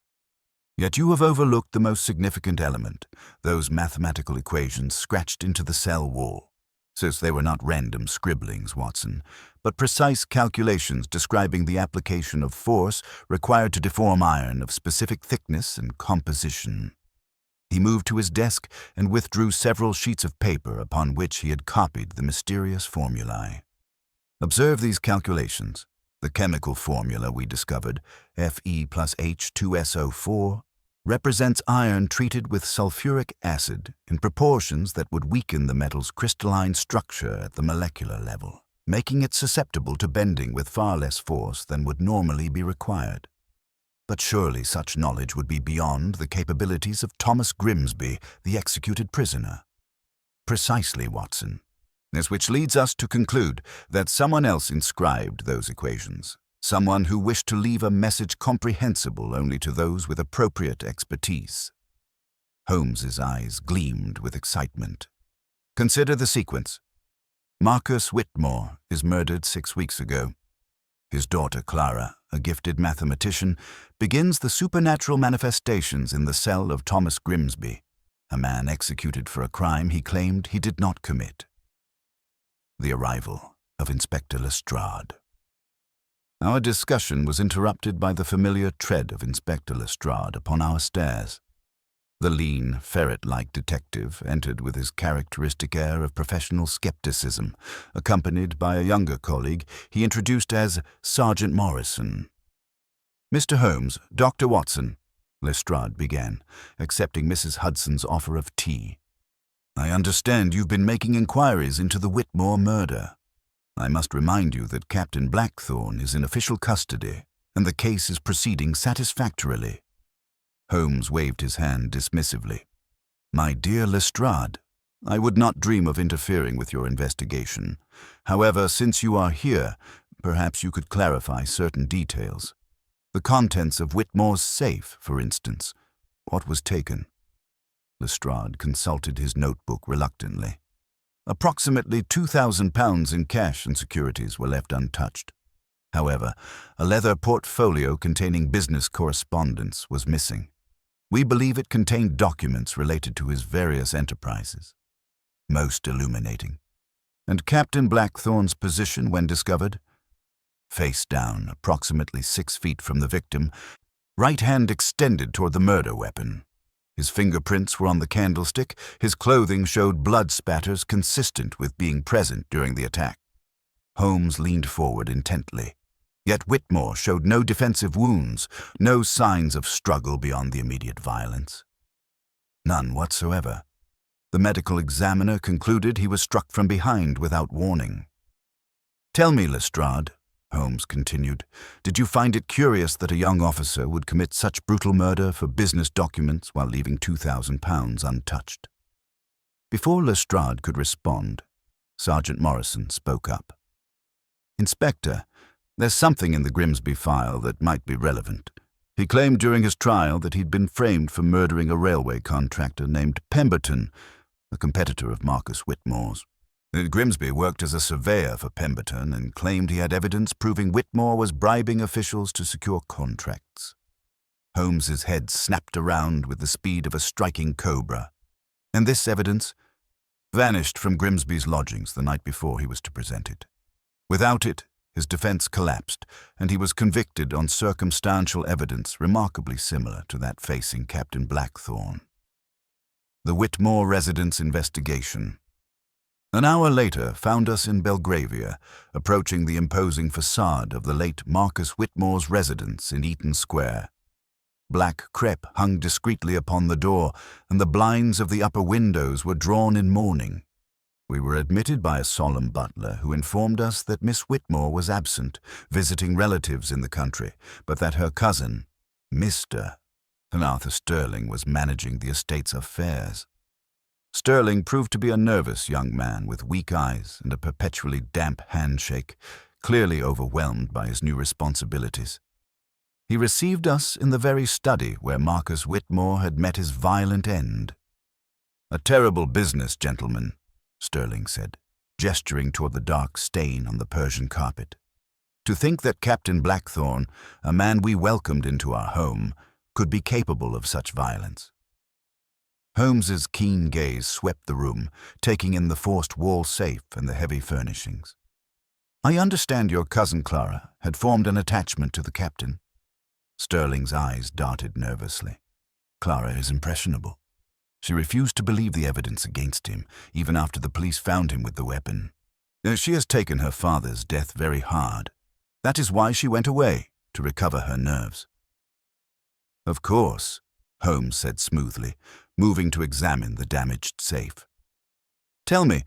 "Yet you have overlooked the most significant element, those mathematical equations scratched into the cell wall. Since they were not random scribblings, Watson, but precise calculations describing the application of force required to deform iron of specific thickness and composition." He moved to his desk and withdrew several sheets of paper upon which he had copied the mysterious formulae. "Observe these calculations. The chemical formula we discovered, Fe plus H2SO4, represents iron treated with sulfuric acid in proportions that would weaken the metal's crystalline structure at the molecular level, making it susceptible to bending with far less force than would normally be required. But surely such knowledge would be beyond the capabilities of Thomas Grimsby, the executed prisoner. Precisely, Watson. This which leads us to conclude that someone else inscribed those equations, someone who wished to leave a message comprehensible only to those with appropriate expertise. Holmes's eyes gleamed with excitement. Consider the sequence. Marcus Whitmore is murdered 6 weeks ago. His daughter Clara, a gifted mathematician, begins the supernatural manifestations in the cell of Thomas Grimsby, a man executed for a crime he claimed he did not commit. The arrival of Inspector Lestrade. Our discussion was interrupted by the familiar tread of Inspector Lestrade upon our stairs. The lean, ferret-like detective entered with his characteristic air of professional skepticism, accompanied by a younger colleague he introduced as Sergeant Morrison. "Mr. Holmes, Dr. Watson," Lestrade began, accepting Mrs. Hudson's offer of tea. "I understand you've been making inquiries into the Whitmore murder. I must remind you that Captain Blackthorne is in official custody, and the case is proceeding satisfactorily." Holmes waved his hand dismissively. "My dear Lestrade, I would not dream of interfering with your investigation. However, since you are here, perhaps you could clarify certain details. The contents of Whitmore's safe, for instance. What was taken?" Lestrade consulted his notebook reluctantly. Approximately £2,000 in cash and securities were left untouched. However, a leather portfolio containing business correspondence was missing. We believe it contained documents related to his various enterprises. Most illuminating. And Captain Blackthorne's position when discovered? Face down, approximately 6 feet from the victim, right hand extended toward the murder weapon. His fingerprints were on the candlestick. His clothing showed blood spatters consistent with being present during the attack. Holmes leaned forward intently. Yet Whitmore showed no defensive wounds, no signs of struggle beyond the immediate violence. None whatsoever. The medical examiner concluded he was struck from behind without warning. "Tell me, Lestrade," Holmes continued, "did you find it curious that a young officer would commit such brutal murder for business documents while leaving £2,000 untouched?" Before Lestrade could respond, Sergeant Morrison spoke up. "Inspector, there's something in the Grimsby file that might be relevant. He claimed during his trial that he'd been framed for murdering a railway contractor named Pemberton, a competitor of Marcus Whitmore's. Grimsby worked as a surveyor for Pemberton and claimed he had evidence proving Whitmore was bribing officials to secure contracts." Holmes's head snapped around with the speed of a striking cobra. "And this evidence?" "Vanished from Grimsby's lodgings the night before he was to present it. Without it, his defense collapsed, and he was convicted on circumstantial evidence remarkably similar to that facing Captain Blackthorne." The Whitmore residence investigation. An hour later found us in Belgravia, approaching the imposing facade of the late Marcus Whitmore's residence in Eaton Square. Black crepe hung discreetly upon the door, and the blinds of the upper windows were drawn in mourning. We were admitted by a solemn butler who informed us that Miss Whitmore was absent, visiting relatives in the country, but that her cousin, Mr. Arthur Sterling, was managing the estate's affairs. Sterling proved to be a nervous young man with weak eyes and a perpetually damp handshake, clearly overwhelmed by his new responsibilities. He received us in the very study where Marcus Whitmore had met his violent end. "A terrible business, gentlemen," Sterling said, gesturing toward the dark stain on the Persian carpet. "To think that Captain Blackthorne, a man we welcomed into our home, could be capable of such violence." Holmes's keen gaze swept the room, taking in the forced wall safe and the heavy furnishings. "I understand your cousin Clara had formed an attachment to the captain." Sterling's eyes darted nervously. "Clara is impressionable. She refused to believe the evidence against him, even after the police found him with the weapon. She has taken her father's death very hard. That is why she went away, to recover her nerves." "Of course," Holmes said smoothly, moving to examine the damaged safe. "Tell me,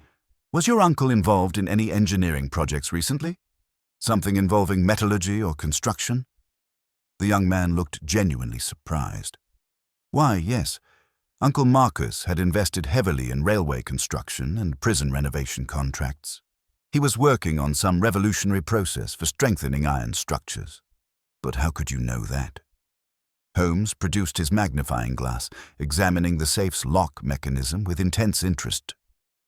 was your uncle involved in any engineering projects recently? Something involving metallurgy or construction?" The young man looked genuinely surprised. Why, yes, Uncle Marcus had invested heavily in railway construction and prison renovation contracts. He was working on some revolutionary process for strengthening iron structures. But how could you know that? Holmes produced his magnifying glass, examining the safe's lock mechanism with intense interest.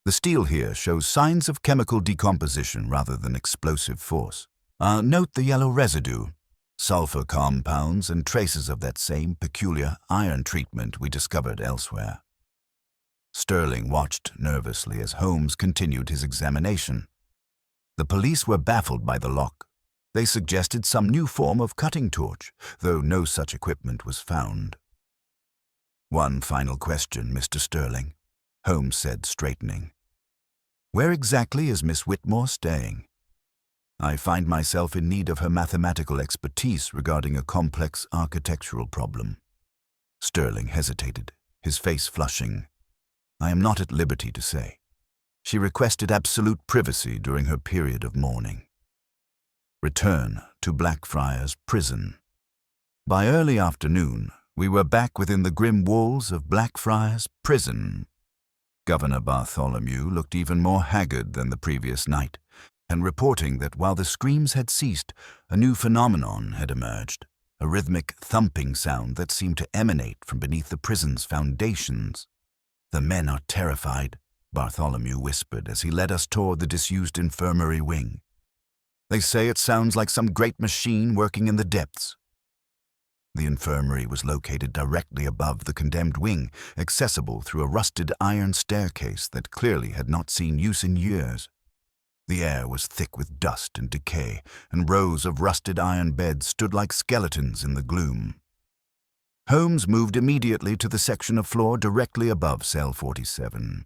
The steel here shows signs of chemical decomposition rather than explosive force. Note the yellow residue, sulfur compounds and traces of that same peculiar iron treatment we discovered elsewhere. Sterling watched nervously as Holmes continued his examination. The police were baffled by the lock. They suggested some new form of cutting torch, though no such equipment was found. "One final question, Mr. Sterling," Holmes said, straightening. "Where exactly is Miss Whitmore staying? I find myself in need of her mathematical expertise regarding a complex architectural problem." Sterling hesitated, his face flushing. "I am not at liberty to say. She requested absolute privacy during her period of mourning." Return to Blackfriars Prison. By early afternoon, we were back within the grim walls of Blackfriars Prison. Governor Bartholomew looked even more haggard than the previous night, and reporting that while the screams had ceased, a new phenomenon had emerged, a rhythmic thumping sound that seemed to emanate from beneath the prison's foundations. "The men are terrified," Bartholomew whispered as he led us toward the disused infirmary wing. "They say it sounds like some great machine working in the depths." The infirmary was located directly above the condemned wing, accessible through a rusted iron staircase that clearly had not seen use in years. The air was thick with dust and decay, and rows of rusted iron beds stood like skeletons in the gloom. Holmes moved immediately to the section of floor directly above cell 47.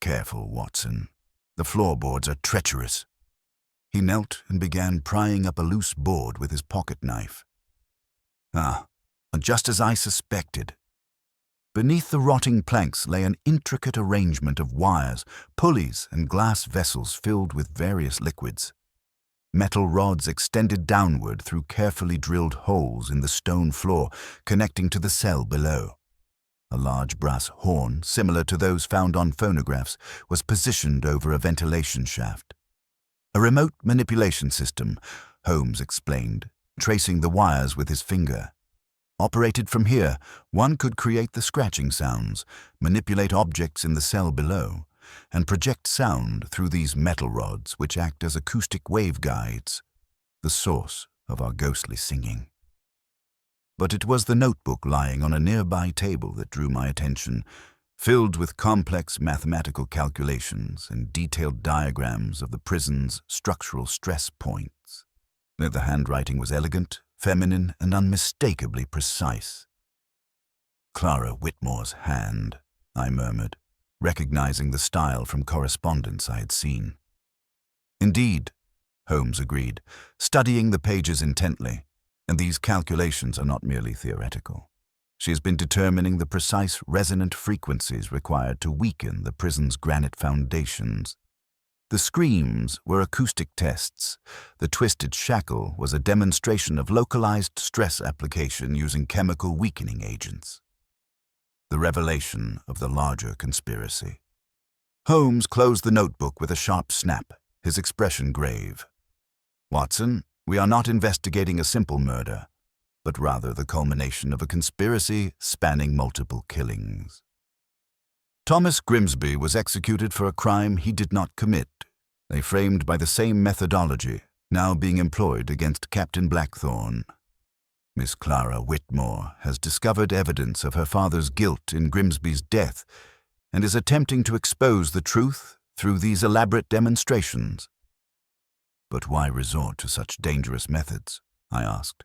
"Careful, Watson. The floorboards are treacherous." He knelt and began prying up a loose board with his pocket knife. Just as I suspected. Beneath the rotting planks lay an intricate arrangement of wires, pulleys, and glass vessels filled with various liquids. Metal rods extended downward through carefully drilled holes in the stone floor, connecting to the cell below. A large brass horn, similar to those found on phonographs, was positioned over a ventilation shaft. "A remote manipulation system," Holmes explained, tracing the wires with his finger. "Operated from here, one could create the scratching sounds, manipulate objects in the cell below, and project sound through these metal rods which act as acoustic waveguides, the source of our ghostly singing." But it was the notebook lying on a nearby table that drew my attention, filled with complex mathematical calculations and detailed diagrams of the prison's structural stress points. The handwriting was elegant, feminine, and unmistakably precise. "Clara Whitmore's hand," I murmured, recognizing the style from correspondence I had seen. "Indeed," Holmes agreed, studying the pages intently, "and these calculations are not merely theoretical. She has been determining the precise resonant frequencies required to weaken the prison's granite foundations. The screams were acoustic tests. The twisted shackle was a demonstration of localized stress application using chemical weakening agents. The revelation of the larger conspiracy." Holmes closed the notebook with a sharp snap, his expression grave. "Watson, we are not investigating a simple murder, but rather the culmination of a conspiracy spanning multiple killings. Thomas Grimsby was executed for a crime he did not commit, framed by the same methodology now being employed against Captain Blackthorne. Miss Clara Whitmore has discovered evidence of her father's guilt in Grimsby's death and is attempting to expose the truth through these elaborate demonstrations." "But why resort to such dangerous methods?" I asked.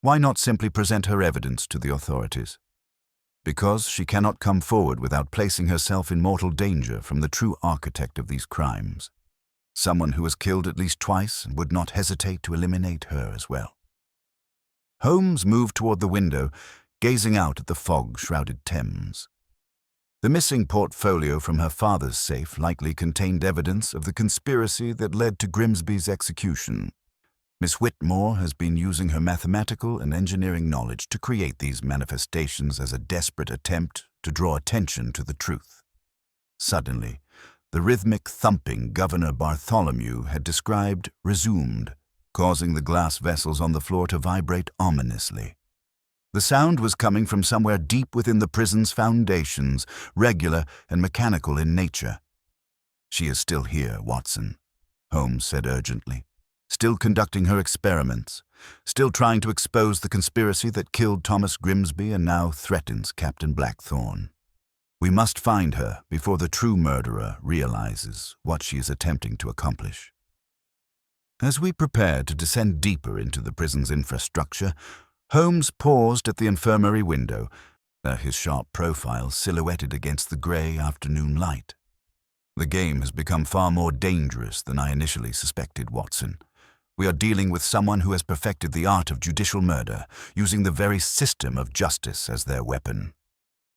"Why not simply present her evidence to the authorities?" "Because she cannot come forward without placing herself in mortal danger from the true architect of these crimes, someone who has killed at least twice and would not hesitate to eliminate her as well." Holmes moved toward the window, gazing out at the fog-shrouded Thames. The missing portfolio from her father's safe likely contained evidence of the conspiracy that led to Grimsby's execution. Miss Whitmore has been using her mathematical and engineering knowledge to create these manifestations as a desperate attempt to draw attention to the truth. Suddenly, the rhythmic thumping Governor Bartholomew had described resumed, causing the glass vessels on the floor to vibrate ominously. The sound was coming from somewhere deep within the prison's foundations, regular and mechanical in nature. "She is still here, Watson," Holmes said urgently. "Still conducting her experiments, still trying to expose the conspiracy that killed Thomas Grimsby and now threatens Captain Blackthorne. We must find her before the true murderer realizes what she is attempting to accomplish." As we prepared to descend deeper into the prison's infrastructure, Holmes paused at the infirmary window, his sharp profile silhouetted against the grey afternoon light. "The game has become far more dangerous than I initially suspected, Watson. We are dealing with someone who has perfected the art of judicial murder, using the very system of justice as their weapon.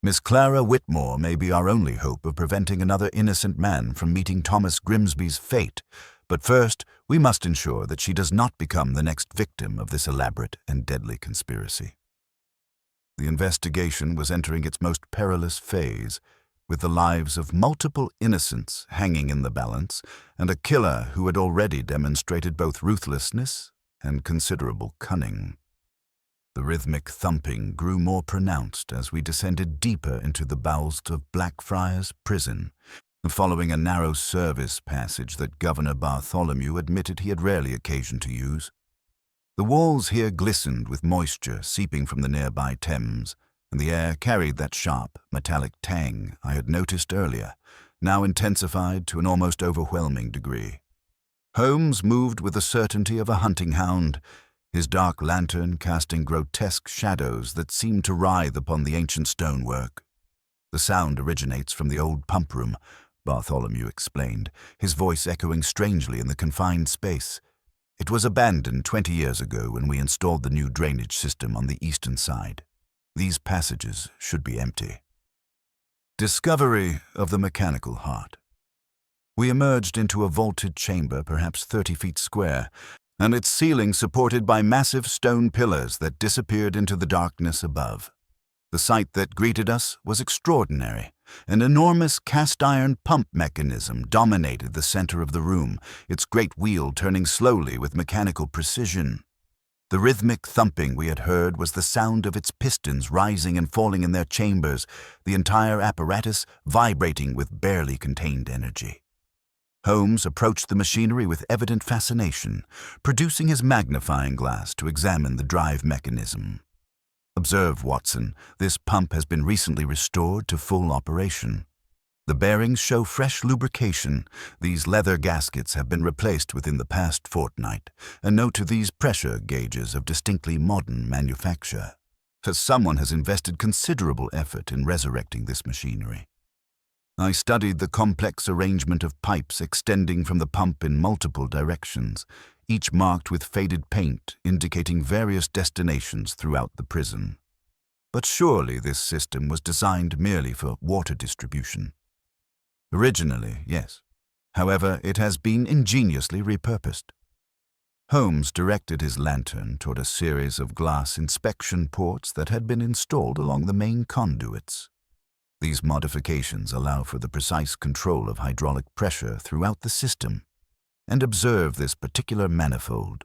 Miss Clara Whitmore may be our only hope of preventing another innocent man from meeting Thomas Grimsby's fate, but first we must ensure that she does not become the next victim of this elaborate and deadly conspiracy." The investigation was entering its most perilous phase, with the lives of multiple innocents hanging in the balance, and a killer who had already demonstrated both ruthlessness and considerable cunning. The rhythmic thumping grew more pronounced as we descended deeper into the bowels of Blackfriars Prison, following a narrow service passage that Governor Bartholomew admitted he had rarely occasion to use. The walls here glistened with moisture seeping from the nearby Thames, and the air carried that sharp, metallic tang I had noticed earlier, now intensified to an almost overwhelming degree. Holmes moved with the certainty of a hunting hound, his dark lantern casting grotesque shadows that seemed to writhe upon the ancient stonework. "The sound originates from the old pump room," Bartholomew explained, his voice echoing strangely in the confined space. "It was abandoned 20 years ago when we installed the new drainage system on the eastern side. These passages should be empty." Discovery of the mechanical heart. We emerged into a vaulted chamber perhaps 30 feet square, and its ceiling supported by massive stone pillars that disappeared into the darkness above. The sight that greeted us was extraordinary. An enormous cast-iron pump mechanism dominated the center of the room, its great wheel turning slowly with mechanical precision. The rhythmic thumping we had heard was the sound of its pistons rising and falling in their chambers, the entire apparatus vibrating with barely contained energy. Holmes approached the machinery with evident fascination, producing his magnifying glass to examine the drive mechanism. "Observe, Watson, this pump has been recently restored to full operation. The bearings show fresh lubrication. These leather gaskets have been replaced within the past fortnight. A note to these pressure gauges of distinctly modern manufacture. Someone has invested considerable effort in resurrecting this machinery." I studied the complex arrangement of pipes extending from the pump in multiple directions, each marked with faded paint indicating various destinations throughout the prison. But surely this system was designed merely for water distribution. Originally, yes. However, it has been ingeniously repurposed. Holmes directed his lantern toward a series of glass inspection ports that had been installed along the main conduits. These modifications allow for the precise control of hydraulic pressure throughout the system. And observe this particular manifold.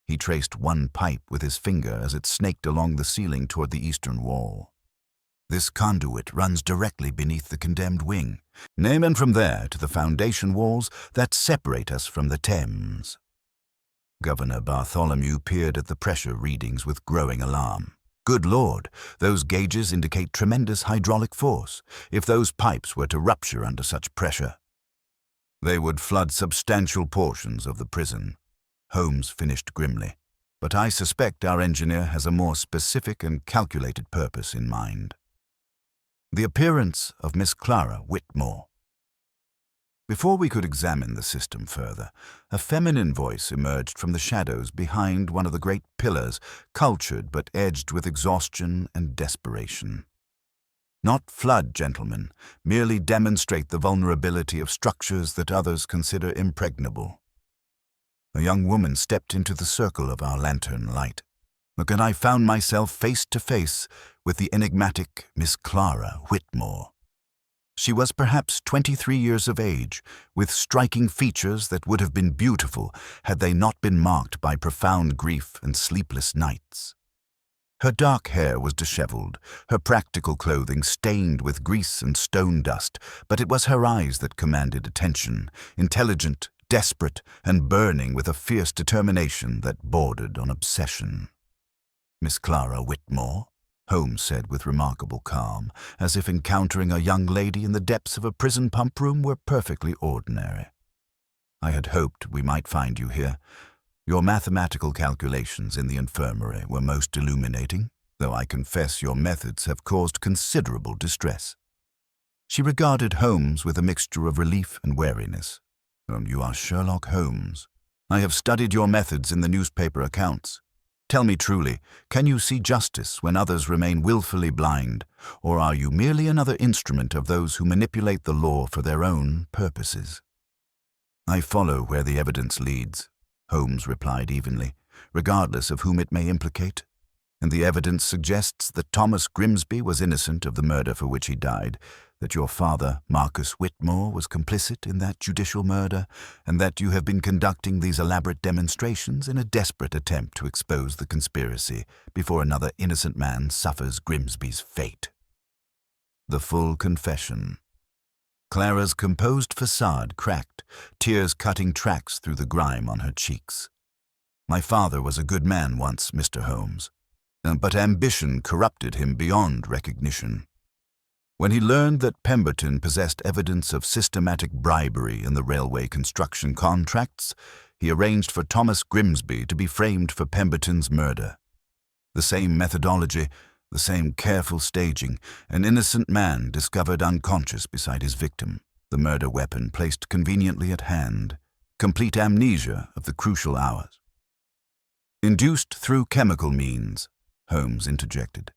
He traced one pipe with his finger as it snaked along the ceiling toward the eastern wall. "This conduit runs directly beneath the condemned wing, and from there to the foundation walls that separate us from the Thames." Governor Bartholomew peered at the pressure readings with growing alarm. "Good Lord, those gauges indicate tremendous hydraulic force. If those pipes were to rupture under such pressure, they would flood substantial portions of the prison," Holmes finished grimly. "But I suspect our engineer has a more specific and calculated purpose in mind." The appearance of Miss Clara Whitmore. Before we could examine the system further, a feminine voice emerged from the shadows behind one of the great pillars, cultured but edged with exhaustion and desperation. "Not flood, gentlemen, merely demonstrate the vulnerability of structures that others consider impregnable." a young woman stepped into the circle of our lantern light. Look, and I found myself face to face with the enigmatic Miss Clara Whitmore. She was perhaps 23 years of age, with striking features that would have been beautiful had they not been marked by profound grief and sleepless nights. Her dark hair was disheveled, her practical clothing stained with grease and stone dust, but it was her eyes that commanded attention, intelligent, desperate, and burning with a fierce determination that bordered on obsession. "Miss Clara Whitmore," Holmes said with remarkable calm, as if encountering a young lady in the depths of a prison pump room were perfectly ordinary. "I had hoped we might find you here. Your mathematical calculations in the infirmary were most illuminating, though I confess your methods have caused considerable distress." She regarded Holmes with a mixture of relief and wariness. "You are Sherlock Holmes. I have studied your methods in the newspaper accounts. Tell me truly, can you see justice when others remain willfully blind, or are you merely another instrument of those who manipulate the law for their own purposes?" "I follow where the evidence leads," Holmes replied evenly, "regardless of whom it may implicate. And the evidence suggests that Thomas Grimsby was innocent of the murder for which he died, that your father, Marcus Whitmore, was complicit in that judicial murder, and that you have been conducting these elaborate demonstrations in a desperate attempt to expose the conspiracy before another innocent man suffers Grimsby's fate." The full confession. Clara's composed facade cracked, tears cutting tracks through the grime on her cheeks. "My father was a good man once, Mr. Holmes, but ambition corrupted him beyond recognition. When he learned that Pemberton possessed evidence of systematic bribery in the railway construction contracts, he arranged for Thomas Grimsby to be framed for Pemberton's murder. The same methodology, the same careful staging, an innocent man discovered unconscious beside his victim, the murder weapon placed conveniently at hand, complete amnesia of the crucial hours." "Induced through chemical means," Holmes interjected.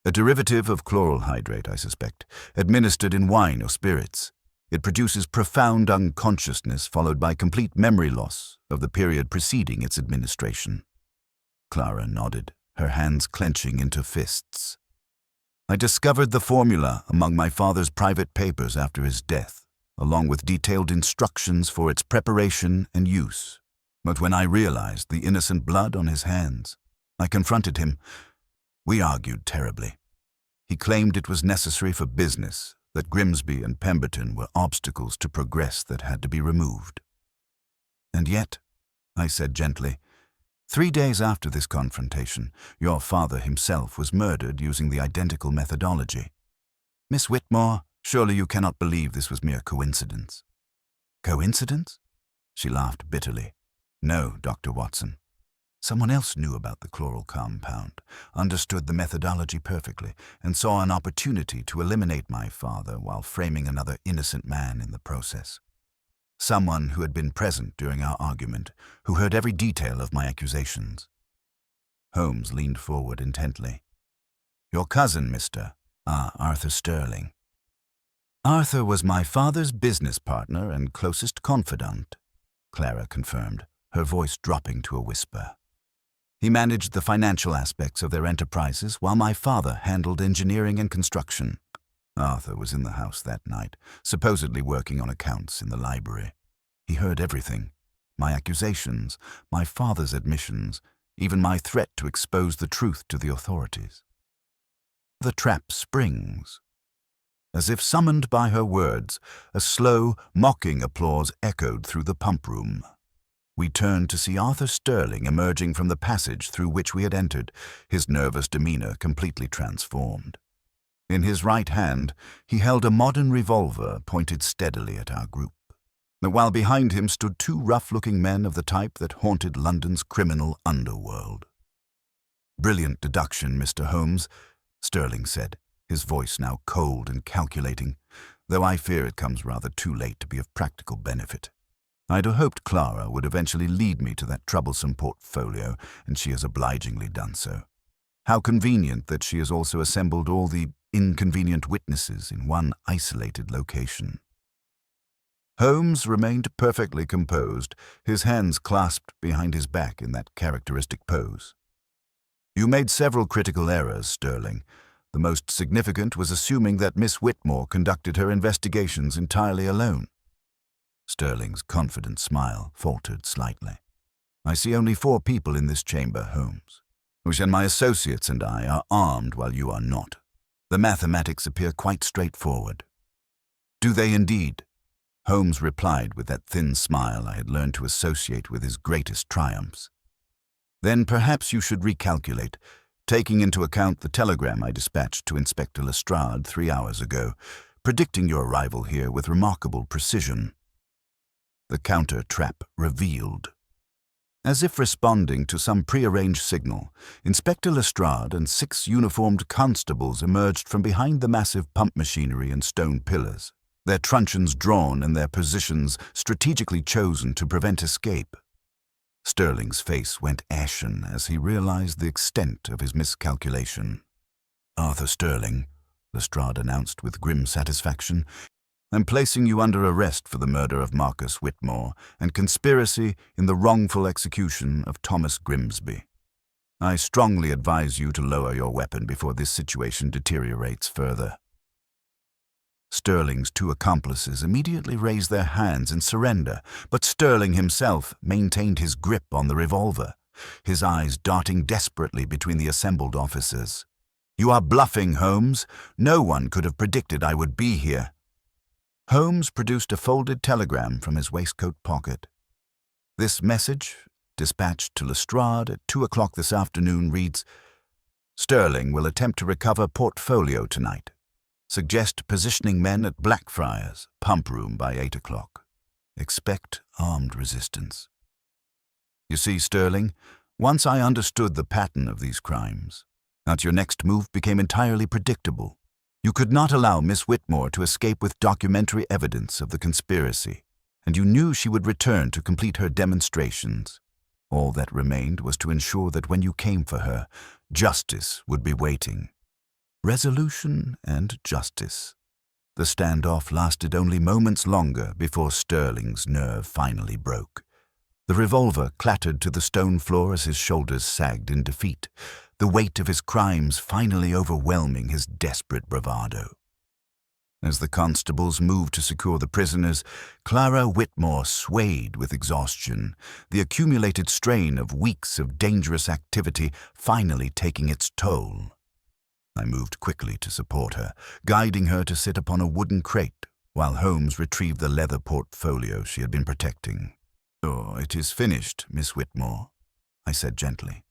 "A derivative of chloral hydrate, I suspect, administered in wine or spirits. It produces profound unconsciousness followed by complete memory loss of the period preceding its administration." Clara nodded, her hands clenching into fists. "I discovered the formula among my father's private papers after his death, along with detailed instructions for its preparation and use. But when I realized the innocent blood on his hands, I confronted him. We argued terribly. He claimed it was necessary for business, that Grimsby and Pemberton were obstacles to progress that had to be removed. And yet," I said gently, 3 days after this confrontation, your father himself was murdered using the identical methodology. Miss Whitmore, surely you cannot believe this was mere coincidence." "Coincidence?" She laughed bitterly. "No, Dr. Watson. Someone else knew about the chloral compound, understood the methodology perfectly, and saw an opportunity to eliminate my father while framing another innocent man in the process. Someone who had been present during our argument, who heard every detail of my accusations." Holmes leaned forward intently. "Your cousin, Mr. Arthur Sterling." "Arthur was my father's business partner and closest confidant," Clara confirmed, her voice dropping to a whisper. "He managed the financial aspects of their enterprises while my father handled engineering and construction. Arthur was in the house that night, supposedly working on accounts in the library. He heard everything, my accusations, my father's admissions, even my threat to expose the truth to the authorities. The trap springs." As if summoned by her words, a slow, mocking applause echoed through the pump room. We turned to see Arthur Sterling emerging from the passage through which we had entered, his nervous demeanor completely transformed. In his right hand, he held a modern revolver pointed steadily at our group, while behind him stood 2 rough-looking men of the type that haunted London's criminal underworld. "Brilliant deduction, Mr. Holmes," Sterling said, his voice now cold and calculating, though I fear it comes rather too late to be of practical benefit. I'd hoped Clara would eventually lead me to that troublesome portfolio, and she has obligingly done so. How convenient that she has also assembled all the inconvenient witnesses in one isolated location. Holmes remained perfectly composed, his hands clasped behind his back in that characteristic pose. "You made several critical errors, Sterling. The most significant was assuming that Miss Whitmore conducted her investigations entirely alone." Sterling's confident smile faltered slightly. "I see only 4 people in this chamber, Holmes. And my associates and I are armed while you are not. The mathematics appear quite straightforward." "Do they indeed?" Holmes replied with that thin smile I had learned to associate with his greatest triumphs. "Then perhaps you should recalculate, taking into account the telegram I dispatched to Inspector Lestrade 3 hours ago, predicting your arrival here with remarkable precision." The counter trap revealed. As if responding to some prearranged signal, Inspector Lestrade and 6 uniformed constables emerged from behind the massive pump machinery and stone pillars, their truncheons drawn and their positions strategically chosen to prevent escape. Sterling's face went ashen as he realized the extent of his miscalculation. "Arthur Sterling," Lestrade announced with grim satisfaction, "I'm placing you under arrest for the murder of Marcus Whitmore and conspiracy in the wrongful execution of Thomas Grimsby. I strongly advise you to lower your weapon before this situation deteriorates further." Sterling's 2 accomplices immediately raised their hands in surrender, but Sterling himself maintained his grip on the revolver, his eyes darting desperately between the assembled officers. "You are bluffing, Holmes. No one could have predicted I would be here." Holmes produced a folded telegram from his waistcoat pocket. "This message, dispatched to Lestrade at 2 o'clock this afternoon, reads, 'Sterling will attempt to recover portfolio tonight. Suggest positioning men at Blackfriars pump room by 8 o'clock. Expect armed resistance.'" You see, Sterling, once I understood the pattern of these crimes, that your next move became entirely predictable. You could not allow Miss Whitmore to escape with documentary evidence of the conspiracy, and you knew she would return to complete her demonstrations. All that remained was to ensure that when you came for her, justice would be waiting. Resolution and justice. The standoff lasted only moments longer before Sterling's nerve finally broke. The revolver clattered to the stone floor as his shoulders sagged in defeat, the weight of his crimes finally overwhelming his desperate bravado. As the constables moved to secure the prisoners, Clara Whitmore swayed with exhaustion, the accumulated strain of weeks of dangerous activity finally taking its toll. I moved quickly to support her, guiding her to sit upon a wooden crate while Holmes retrieved the leather portfolio she had been protecting. "Oh, it is finished, Miss Whitmore," I said gently.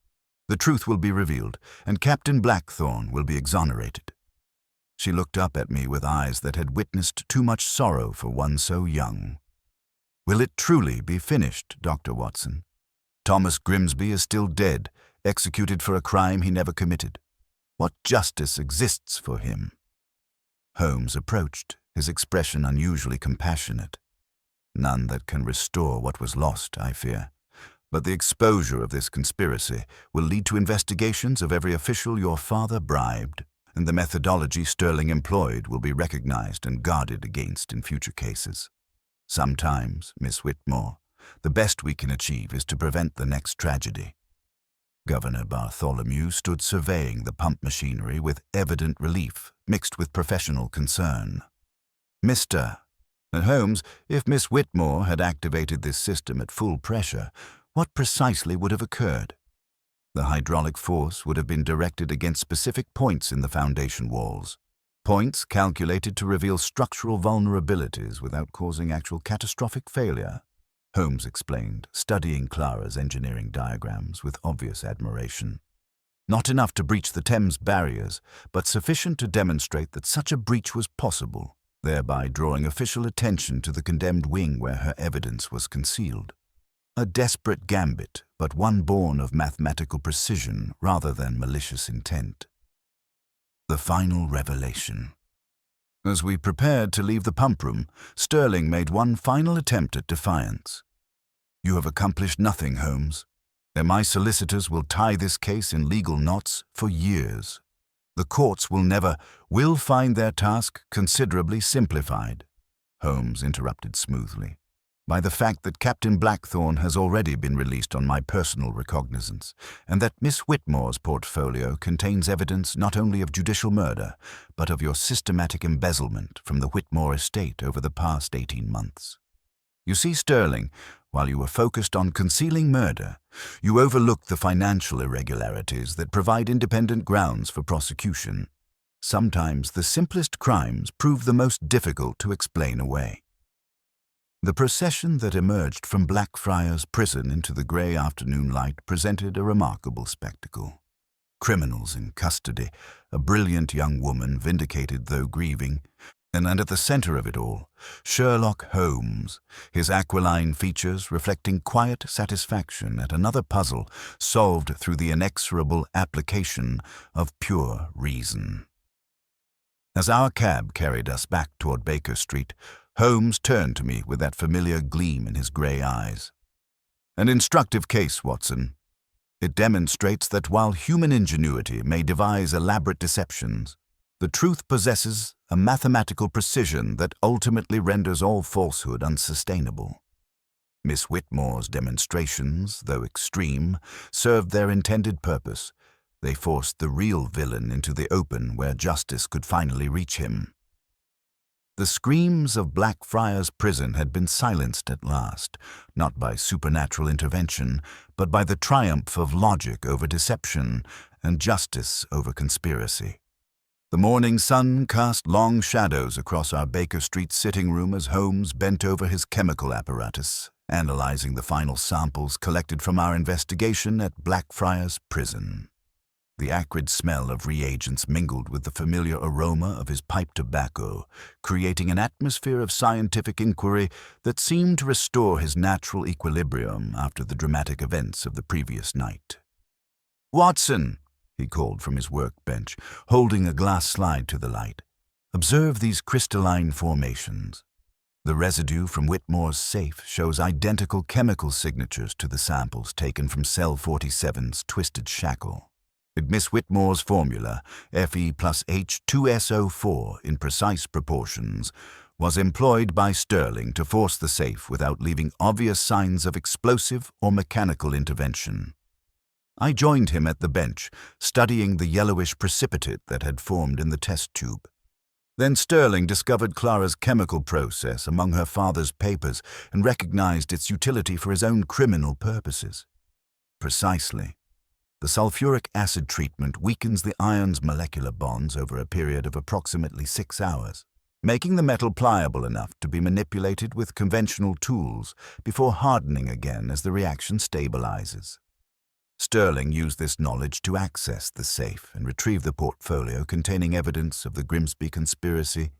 "The truth will be revealed, and Captain Blackthorne will be exonerated." She looked up at me with eyes that had witnessed too much sorrow for one so young. "Will it truly be finished, Dr. Watson? Thomas Grimsby is still dead, executed for a crime he never committed. What justice exists for him?" Holmes approached, his expression unusually compassionate. "None that can restore what was lost, I fear. But the exposure of this conspiracy will lead to investigations of every official your father bribed, and the methodology Sterling employed will be recognized and guarded against in future cases. Sometimes, Miss Whitmore, the best we can achieve is to prevent the next tragedy." Governor Bartholomew stood surveying the pump machinery with evident relief, mixed with professional concern. "Mr. Holmes, if Miss Whitmore had activated this system at full pressure, what precisely would have occurred? The hydraulic force would have been directed against specific points in the foundation walls, points calculated to reveal structural vulnerabilities without causing actual catastrophic failure," Holmes explained, studying Clara's engineering diagrams with obvious admiration. "Not enough to breach the Thames barriers, but sufficient to demonstrate that such a breach was possible, thereby drawing official attention to the condemned wing where her evidence was concealed. A desperate gambit, but one born of mathematical precision rather than malicious intent." The final revelation. As we prepared to leave the pump room, Sterling made one final attempt at defiance. "You have accomplished nothing, Holmes, and my solicitors will tie this case in legal knots for years. The courts will find their task considerably simplified. Holmes interrupted smoothly, "by the fact that Captain Blackthorne has already been released on my personal recognizance, and that Miss Whitmore's portfolio contains evidence not only of judicial murder, but of your systematic embezzlement from the Whitmore estate over the past 18 months. You see, Sterling, while you were focused on concealing murder, you overlooked the financial irregularities that provide independent grounds for prosecution. Sometimes the simplest crimes prove the most difficult to explain away." The procession that emerged from Blackfriars Prison into the grey afternoon light presented a remarkable spectacle. Criminals in custody, a brilliant young woman vindicated though grieving, and at the centre of it all, Sherlock Holmes, his aquiline features reflecting quiet satisfaction at another puzzle solved through the inexorable application of pure reason. As our cab carried us back toward Baker Street, Holmes turned to me with that familiar gleam in his grey eyes. "An instructive case, Watson. It demonstrates that while human ingenuity may devise elaborate deceptions, the truth possesses a mathematical precision that ultimately renders all falsehood unsustainable. Miss Whitmore's demonstrations, though extreme, served their intended purpose. They forced the real villain into the open where justice could finally reach him." The screams of Blackfriars Prison had been silenced at last, not by supernatural intervention, but by the triumph of logic over deception and justice over conspiracy. The morning sun cast long shadows across our Baker Street sitting room as Holmes bent over his chemical apparatus, analyzing the final samples collected from our investigation at Blackfriars Prison. The acrid smell of reagents mingled with the familiar aroma of his pipe tobacco, creating an atmosphere of scientific inquiry that seemed to restore his natural equilibrium after the dramatic events of the previous night. "Watson," he called from his workbench, holding a glass slide to the light, "observe these crystalline formations. The residue from Whitmore's safe shows identical chemical signatures to the samples taken from cell 47's twisted shackle. Miss Whitmore's formula, Fe plus H2SO4 in precise proportions, was employed by Sterling to force the safe without leaving obvious signs of explosive or mechanical intervention. I joined him at the bench, studying the yellowish precipitate that had formed in the test tube. Then Sterling discovered Clara's chemical process among her father's papers and recognized its utility for his own criminal purposes. Precisely. The sulfuric acid treatment weakens the iron's molecular bonds over a period of approximately 6 hours, making the metal pliable enough to be manipulated with conventional tools before hardening again as the reaction stabilizes. Sterling used this knowledge to access the safe and retrieve the portfolio containing evidence of the Grimsby conspiracy,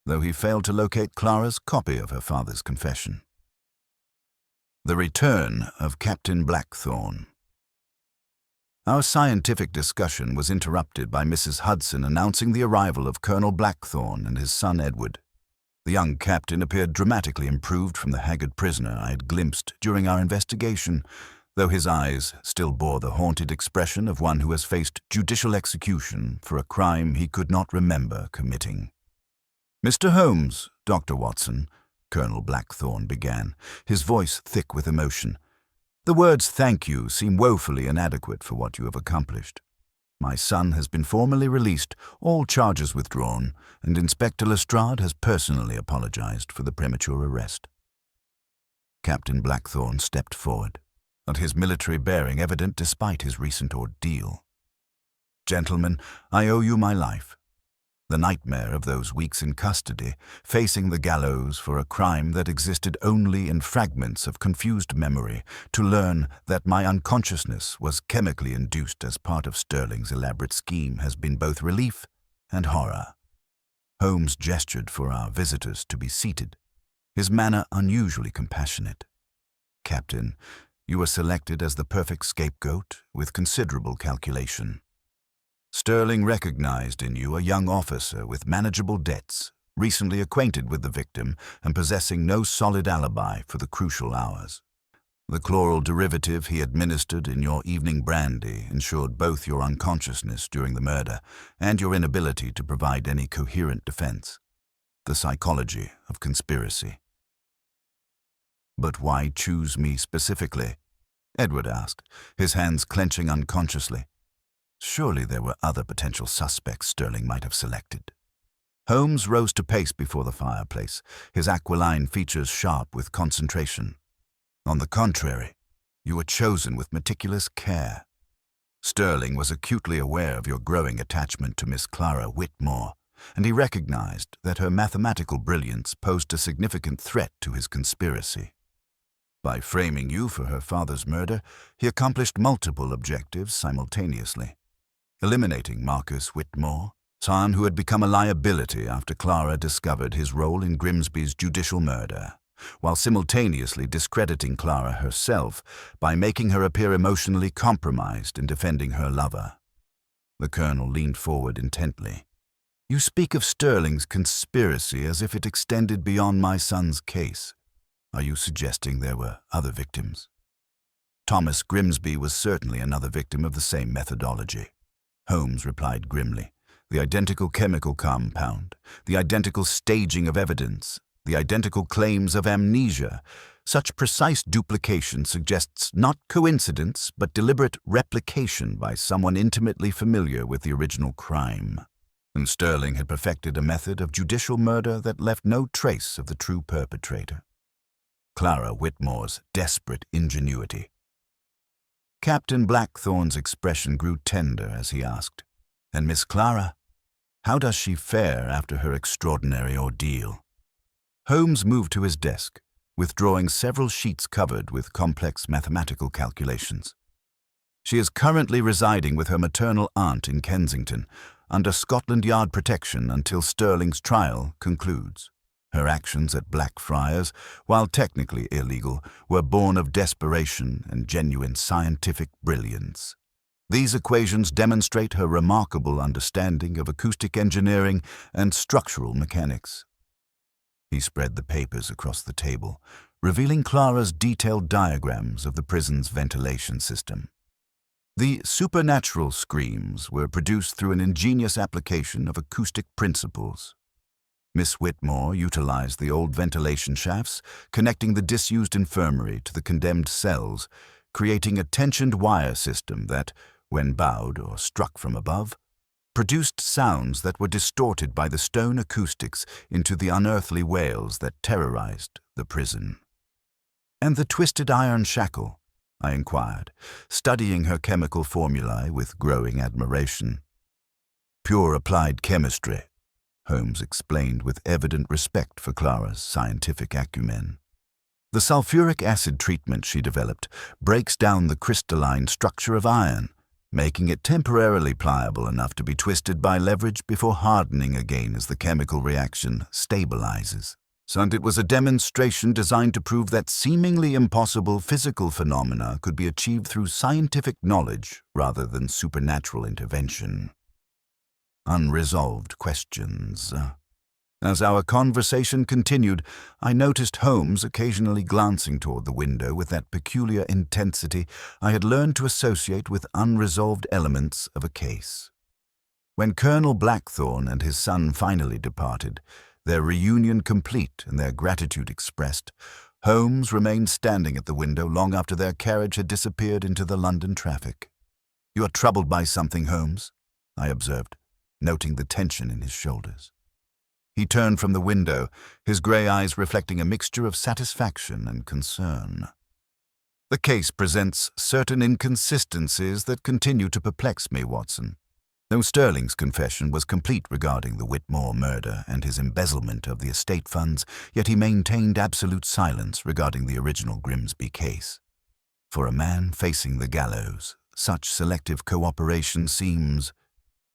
though he failed to locate Clara's copy of her father's confession. The return of Captain Blackthorne. Our scientific discussion was interrupted by Mrs. Hudson announcing the arrival of Colonel Blackthorne and his son Edward. The young captain appeared dramatically improved from the haggard prisoner I had glimpsed during our investigation, though his eyes still bore the haunted expression of one who has faced judicial execution for a crime he could not remember committing. "Mr. Holmes, Dr. Watson," Colonel Blackthorne began, his voice thick with emotion. "The words 'thank you' seem woefully inadequate for what you have accomplished. My son has been formally released, all charges withdrawn, and Inspector Lestrade has personally apologized for the premature arrest." Captain Blackthorne stepped forward, and his military bearing evident despite his recent ordeal. "Gentlemen, I owe you my life. The nightmare of those weeks in custody, facing the gallows for a crime that existed only in fragments of confused memory, to learn that my unconsciousness was chemically induced as part of Sterling's elaborate scheme has been both relief and horror." Holmes gestured for our visitors to be seated, his manner unusually compassionate. "Captain, you were selected as the perfect scapegoat with considerable calculation. Sterling recognized in you a young officer with manageable debts, recently acquainted with the victim and possessing no solid alibi for the crucial hours. The chloral derivative he administered in your evening brandy ensured both your unconsciousness during the murder and your inability to provide any coherent defense. The psychology of conspiracy. "But why choose me specifically?" Edward asked, his hands clenching unconsciously. Surely there were other potential suspects Sterling might have selected. Holmes rose to pace before the fireplace, his aquiline features sharp with concentration. "On the contrary, you were chosen with meticulous care. Sterling was acutely aware of your growing attachment to Miss Clara Whitmore, and he recognized that her mathematical brilliance posed a significant threat to his conspiracy. By framing you for her father's murder, he accomplished multiple objectives simultaneously. Eliminating Marcus Whitmore, son who had become a liability after Clara discovered his role in Grimsby's judicial murder, while simultaneously discrediting Clara herself by making her appear emotionally compromised in defending her lover." The colonel leaned forward intently. "You speak of Sterling's conspiracy as if it extended beyond my son's case. Are you suggesting there were other victims?" "Thomas Grimsby was certainly another victim of the same methodology," Holmes replied grimly. "The identical chemical compound, the identical staging of evidence, the identical claims of amnesia. Such precise duplication suggests not coincidence, but deliberate replication by someone intimately familiar with the original crime. And Sterling had perfected a method of judicial murder that left no trace of the true perpetrator. Clara Whitmore's desperate ingenuity." Captain Blackthorne's expression grew tender as he asked, "And Miss Clara? How does she fare after her extraordinary ordeal?" Holmes moved to his desk, withdrawing several sheets covered with complex mathematical calculations. "She is currently residing with her maternal aunt in Kensington, under Scotland Yard protection until Sterling's trial concludes. Her actions at Blackfriars, while technically illegal, were born of desperation and genuine scientific brilliance. These equations demonstrate her remarkable understanding of acoustic engineering and structural mechanics." He spread the papers across the table, revealing Clara's detailed diagrams of the prison's ventilation system. The supernatural screams were produced through an ingenious application of acoustic principles. Miss Whitmore utilized the old ventilation shafts, connecting the disused infirmary to the condemned cells, creating a tensioned wire system that, when bowed or struck from above, produced sounds that were distorted by the stone acoustics into the unearthly wails that terrorized the prison. "And the twisted iron shackle?" I inquired, studying her chemical formulae with growing admiration. "Pure applied chemistry," Holmes explained with evident respect for Clara's scientific acumen. "The sulfuric acid treatment she developed breaks down the crystalline structure of iron, making it temporarily pliable enough to be twisted by leverage before hardening again as the chemical reaction stabilizes. And it was a demonstration designed to prove that seemingly impossible physical phenomena could be achieved through scientific knowledge rather than supernatural intervention." Unresolved questions. As our conversation continued, I noticed Holmes occasionally glancing toward the window with that peculiar intensity I had learned to associate with unresolved elements of a case. When Colonel Blackthorne and his son finally departed, their reunion complete and their gratitude expressed, Holmes remained standing at the window long after their carriage had disappeared into the London traffic. "You are troubled by something, Holmes?" I observed, noting the tension in his shoulders. He turned from the window, his grey eyes reflecting a mixture of satisfaction and concern. "The case presents certain inconsistencies that continue to perplex me, Watson. Though Sterling's confession was complete regarding the Whitmore murder and his embezzlement of the estate funds, yet he maintained absolute silence regarding the original Grimsby case. For a man facing the gallows, such selective cooperation seems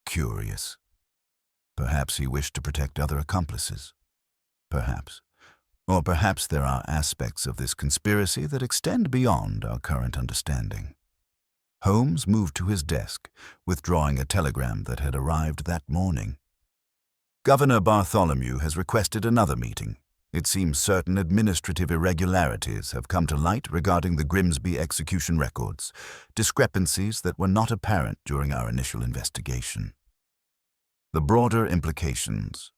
curious. Perhaps he wished to protect other accomplices. Perhaps. Or perhaps there are aspects of this conspiracy that extend beyond our current understanding." Holmes moved to his desk, withdrawing a telegram that had arrived that morning. "Governor Bartholomew has requested another meeting. It seems certain administrative irregularities have come to light regarding the Grimsby execution records, discrepancies that were not apparent during our initial investigation. The broader implications.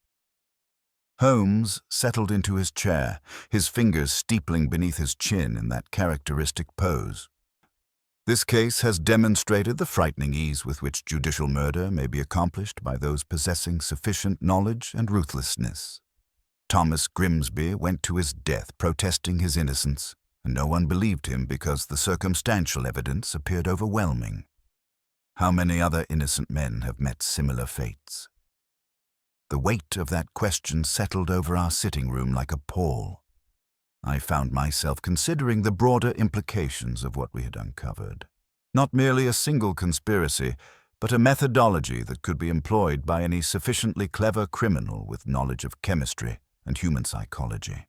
Holmes settled into his chair, his fingers steepling beneath his chin in that characteristic pose. This case has demonstrated the frightening ease with which judicial murder may be accomplished by those possessing sufficient knowledge and ruthlessness. Thomas Grimsby went to his death protesting his innocence, and no one believed him because the circumstantial evidence appeared overwhelming. How many other innocent men have met similar fates? The weight of that question settled over our sitting room like a pall. I found myself considering the broader implications of what we had uncovered. Not merely a single conspiracy, but a methodology that could be employed by any sufficiently clever criminal with knowledge of chemistry and human psychology.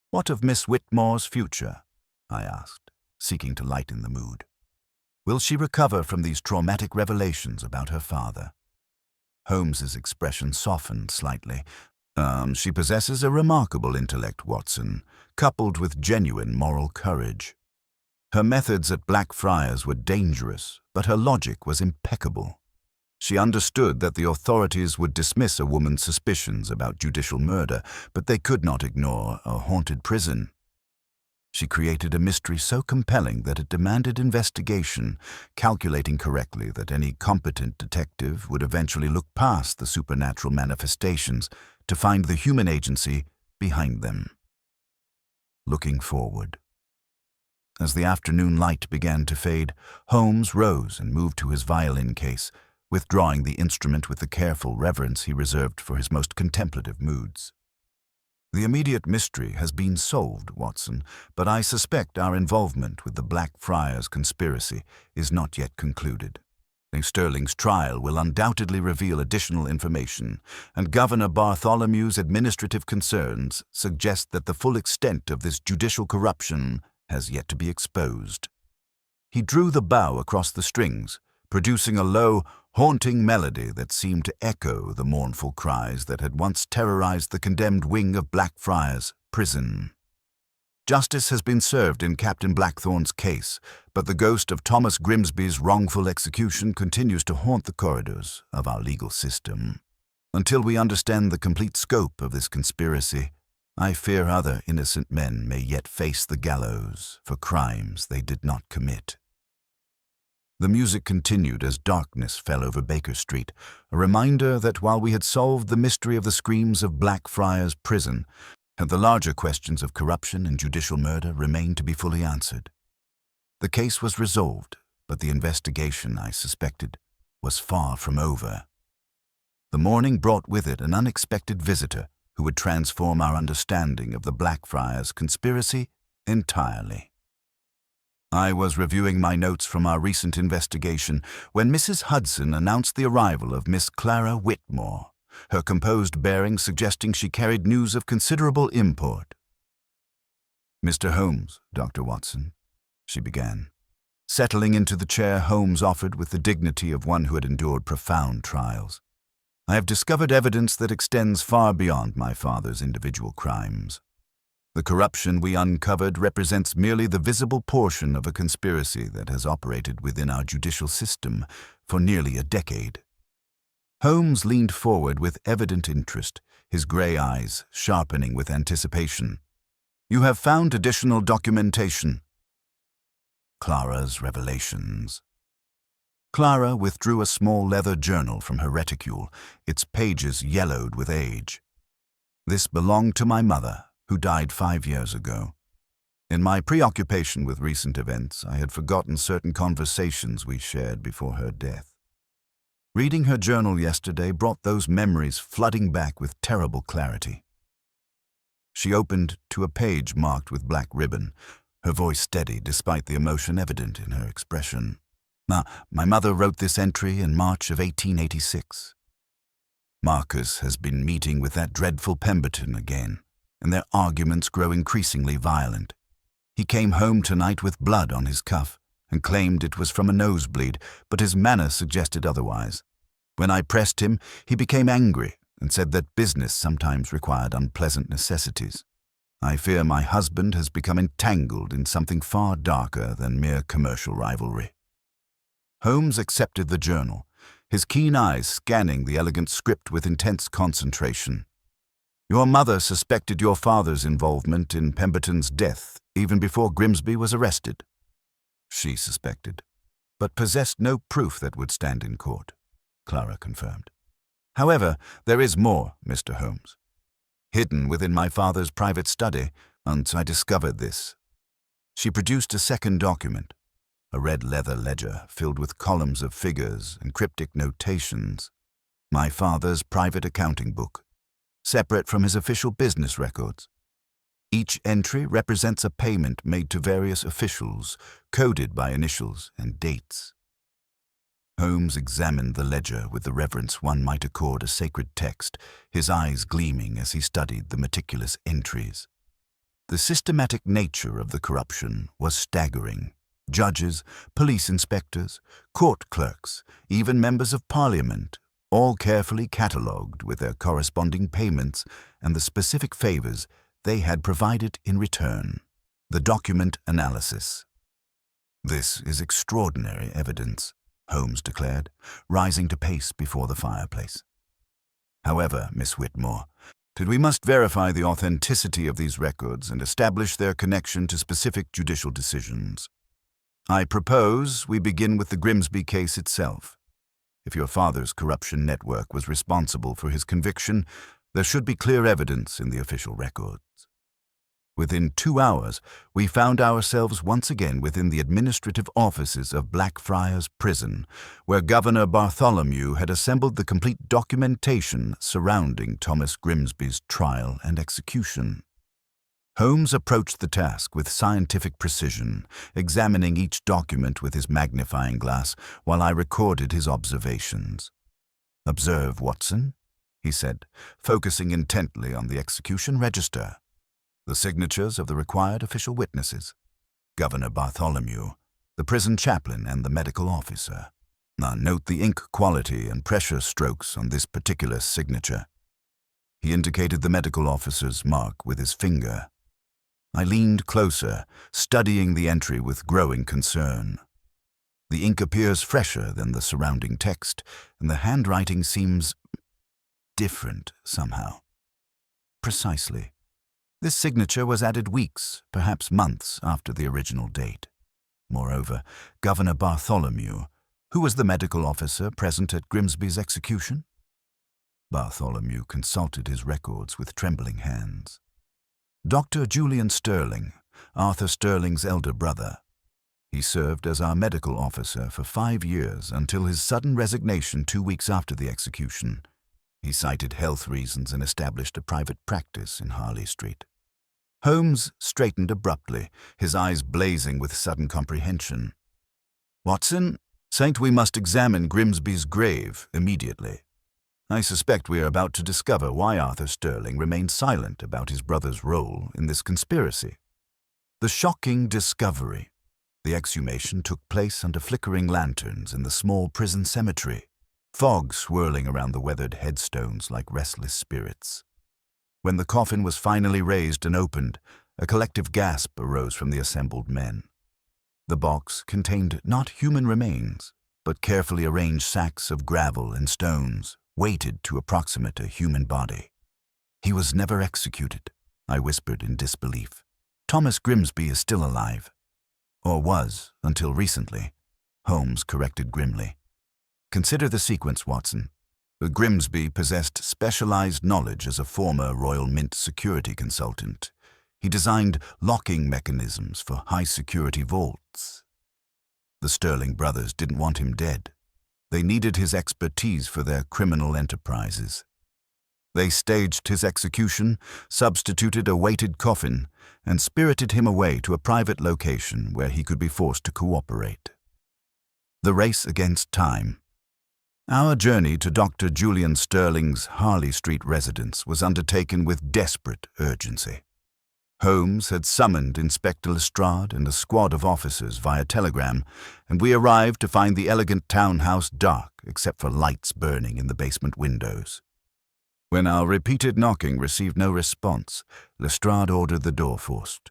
"What of Miss Whitmore's future?" I asked, seeking to lighten the mood. "Will she recover from these traumatic revelations about her father?" Holmes's expression softened slightly. She possesses a remarkable intellect, Watson, coupled with genuine moral courage. Her methods at Blackfriars were dangerous, but her logic was impeccable. She understood that the authorities would dismiss a woman's suspicions about judicial murder, but they could not ignore a haunted prison. She created a mystery so compelling that it demanded investigation, calculating correctly that any competent detective would eventually look past the supernatural manifestations to find the human agency behind them. Looking forward. As the afternoon light began to fade, Holmes rose and moved to his violin case, withdrawing the instrument with the careful reverence he reserved for his most contemplative moods. "The immediate mystery has been solved, Watson, but I suspect our involvement with the Blackfriars conspiracy is not yet concluded. Sterling's trial will undoubtedly reveal additional information, and Governor Bartholomew's administrative concerns suggest that the full extent of this judicial corruption has yet to be exposed." He drew the bow across the strings, producing a low, haunting melody that seemed to echo the mournful cries that had once terrorized the condemned wing of Blackfriars Prison. "Justice has been served in Captain Blackthorne's case, but the ghost of Thomas Grimsby's wrongful execution continues to haunt the corridors of our legal system. Until we understand the complete scope of this conspiracy, I fear other innocent men may yet face the gallows for crimes they did not commit." The music continued as darkness fell over Baker Street, a reminder that while we had solved the mystery of the screams of Blackfriars Prison, the larger questions of corruption and judicial murder remained to be fully answered. The case was resolved, but the investigation, I suspected, was far from over. The morning brought with it an unexpected visitor who would transform our understanding of the Blackfriars conspiracy entirely. I was reviewing my notes from our recent investigation when Mrs. Hudson announced the arrival of Miss Clara Whitmore, her composed bearing suggesting she carried news of considerable import. "Mr. Holmes, Dr. Watson," she began, settling into the chair Holmes offered with the dignity of one who had endured profound trials. "I have discovered evidence that extends far beyond my father's individual crimes. The corruption we uncovered represents merely the visible portion of a conspiracy that has operated within our judicial system for nearly a decade." Holmes leaned forward with evident interest, his gray eyes sharpening with anticipation. "You have found additional documentation." Clara's revelations. Clara withdrew a small leather journal from her reticule, its pages yellowed with age. "This belonged to my mother, who died 5 years ago. In my preoccupation with recent events, I had forgotten certain conversations we shared before her death. Reading her journal yesterday brought those memories flooding back with terrible clarity." She opened to a page marked with black ribbon, her voice steady despite the emotion evident in her expression. My mother wrote this entry in March of 1886. "Marcus has been meeting with that dreadful Pemberton again, and their arguments grow increasingly violent. He came home tonight with blood on his cuff and claimed it was from a nosebleed, but his manner suggested otherwise. When I pressed him, he became angry and said that business sometimes required unpleasant necessities. I fear my husband has become entangled in something far darker than mere commercial rivalry." Holmes accepted the journal, his keen eyes scanning the elegant script with intense concentration. Your mother suspected your father's involvement in Pemberton's death even before Grimsby was arrested. She suspected, but possessed no proof that would stand in court, Clara confirmed. However, there is more, Mr. Holmes. Hidden within my father's private study, and I discovered this. She produced a second document, a red leather ledger filled with columns of figures and cryptic notations. My father's private accounting book, separate from his official business records. Each entry represents a payment made to various officials, coded by initials and dates. Holmes examined the ledger with the reverence one might accord a sacred text, his eyes gleaming as he studied the meticulous entries. The systematic nature of the corruption was staggering. Judges, police inspectors, court clerks, even members of Parliament, all carefully catalogued with their corresponding payments and the specific favors they had provided in return. The document analysis. This is extraordinary evidence, Holmes declared, rising to pace before the fireplace. However, Miss Whitmore, we must verify the authenticity of these records and establish their connection to specific judicial decisions. I propose we begin with the Grimsby case itself. If your father's corruption network was responsible for his conviction, there should be clear evidence in the official records. Within 2 hours, we found ourselves once again within the administrative offices of Blackfriars Prison, where Governor Bartholomew had assembled the complete documentation surrounding Thomas Grimsby's trial and execution. Holmes approached the task with scientific precision, examining each document with his magnifying glass while I recorded his observations. "Observe, Watson," he said, focusing intently on the execution register. The signatures of the required official witnesses, Governor Bartholomew, the prison chaplain, and the medical officer. Now note the ink quality and pressure strokes on this particular signature. He indicated the medical officer's mark with his finger. I leaned closer, studying the entry with growing concern. The ink appears fresher than the surrounding text, and the handwriting seems different somehow. Precisely. This signature was added weeks, perhaps months, after the original date. Moreover, Governor Bartholomew, who was the medical officer present at Grimsby's execution? Bartholomew consulted his records with trembling hands. Dr. Julian Sterling, Arthur Sterling's elder brother. He served as our medical officer for 5 years until his sudden resignation 2 weeks after the execution. He cited health reasons and established a private practice in Harley Street. Holmes straightened abruptly, his eyes blazing with sudden comprehension. "Watson, we must examine Grimsby's grave immediately. I suspect we are about to discover why Arthur Sterling remained silent about his brother's role in this conspiracy." The shocking discovery. The exhumation took place under flickering lanterns in the small prison cemetery, fog swirling around the weathered headstones like restless spirits. When the coffin was finally raised and opened, a collective gasp arose from the assembled men. The box contained not human remains, but carefully arranged sacks of gravel and stones, weighted to approximate a human body. "He was never executed," I whispered in disbelief. "Thomas Grimsby is still alive." "Or was, until recently," Holmes corrected grimly. "Consider the sequence, Watson. Grimsby possessed specialized knowledge as a former Royal Mint security consultant. He designed locking mechanisms for high-security vaults. The Sterling brothers didn't want him dead. They needed his expertise for their criminal enterprises. They staged his execution, substituted a weighted coffin, and spirited him away to a private location where he could be forced to cooperate. The race against time. Our journey to Dr. Julian Sterling's Harley Street residence was undertaken with desperate urgency. Holmes had summoned Inspector Lestrade and a squad of officers via telegram, and we arrived to find the elegant townhouse dark except for lights burning in the basement windows. When our repeated knocking received no response, Lestrade ordered the door forced.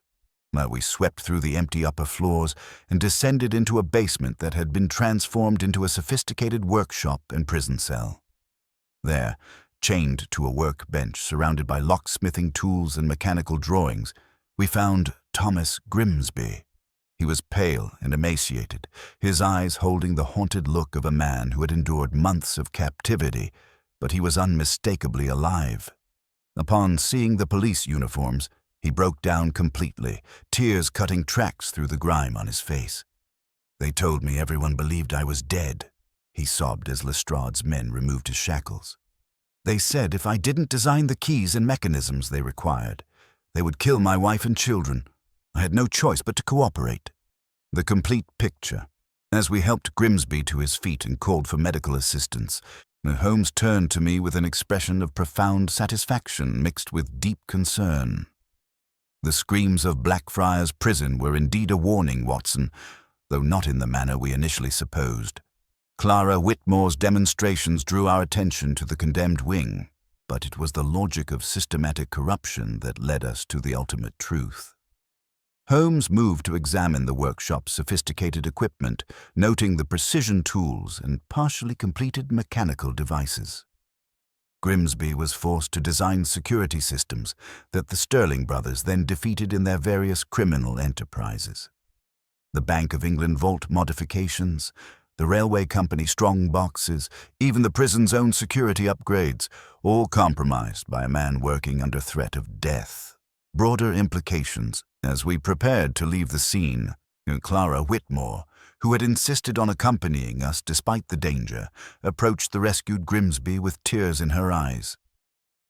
We swept through the empty upper floors and descended into a basement that had been transformed into a sophisticated workshop and prison cell. There, Chained to a workbench surrounded by locksmithing tools and mechanical drawings, we found Thomas Grimsby. He was pale and emaciated, his eyes holding the haunted look of a man who had endured months of captivity, but he was unmistakably alive. Upon seeing the police uniforms, he broke down completely, tears cutting tracks through the grime on his face. "They told me everyone believed I was dead," he sobbed as Lestrade's men removed his shackles. "They said if I didn't design the keys and mechanisms they required, they would kill my wife and children. I had no choice but to cooperate." The complete picture. As we helped Grimsby to his feet and called for medical assistance, Holmes turned to me with an expression of profound satisfaction mixed with deep concern. "The screams of Blackfriars Prison were indeed a warning, Watson, though not in the manner we initially supposed. Clara Whitmore's demonstrations drew our attention to the condemned wing, but it was the logic of systematic corruption that led us to the ultimate truth." Holmes moved to examine the workshop's sophisticated equipment, noting the precision tools and partially completed mechanical devices. Grimsby was forced to design security systems that the Sterling brothers then defeated in their various criminal enterprises. The Bank of England vault modifications, the railway company strong boxes, even the prison's own security upgrades, all compromised by a man working under threat of death. Broader implications. As we prepared to leave the scene, Clara Whitmore, who had insisted on accompanying us despite the danger, approached the rescued Grimsby with tears in her eyes.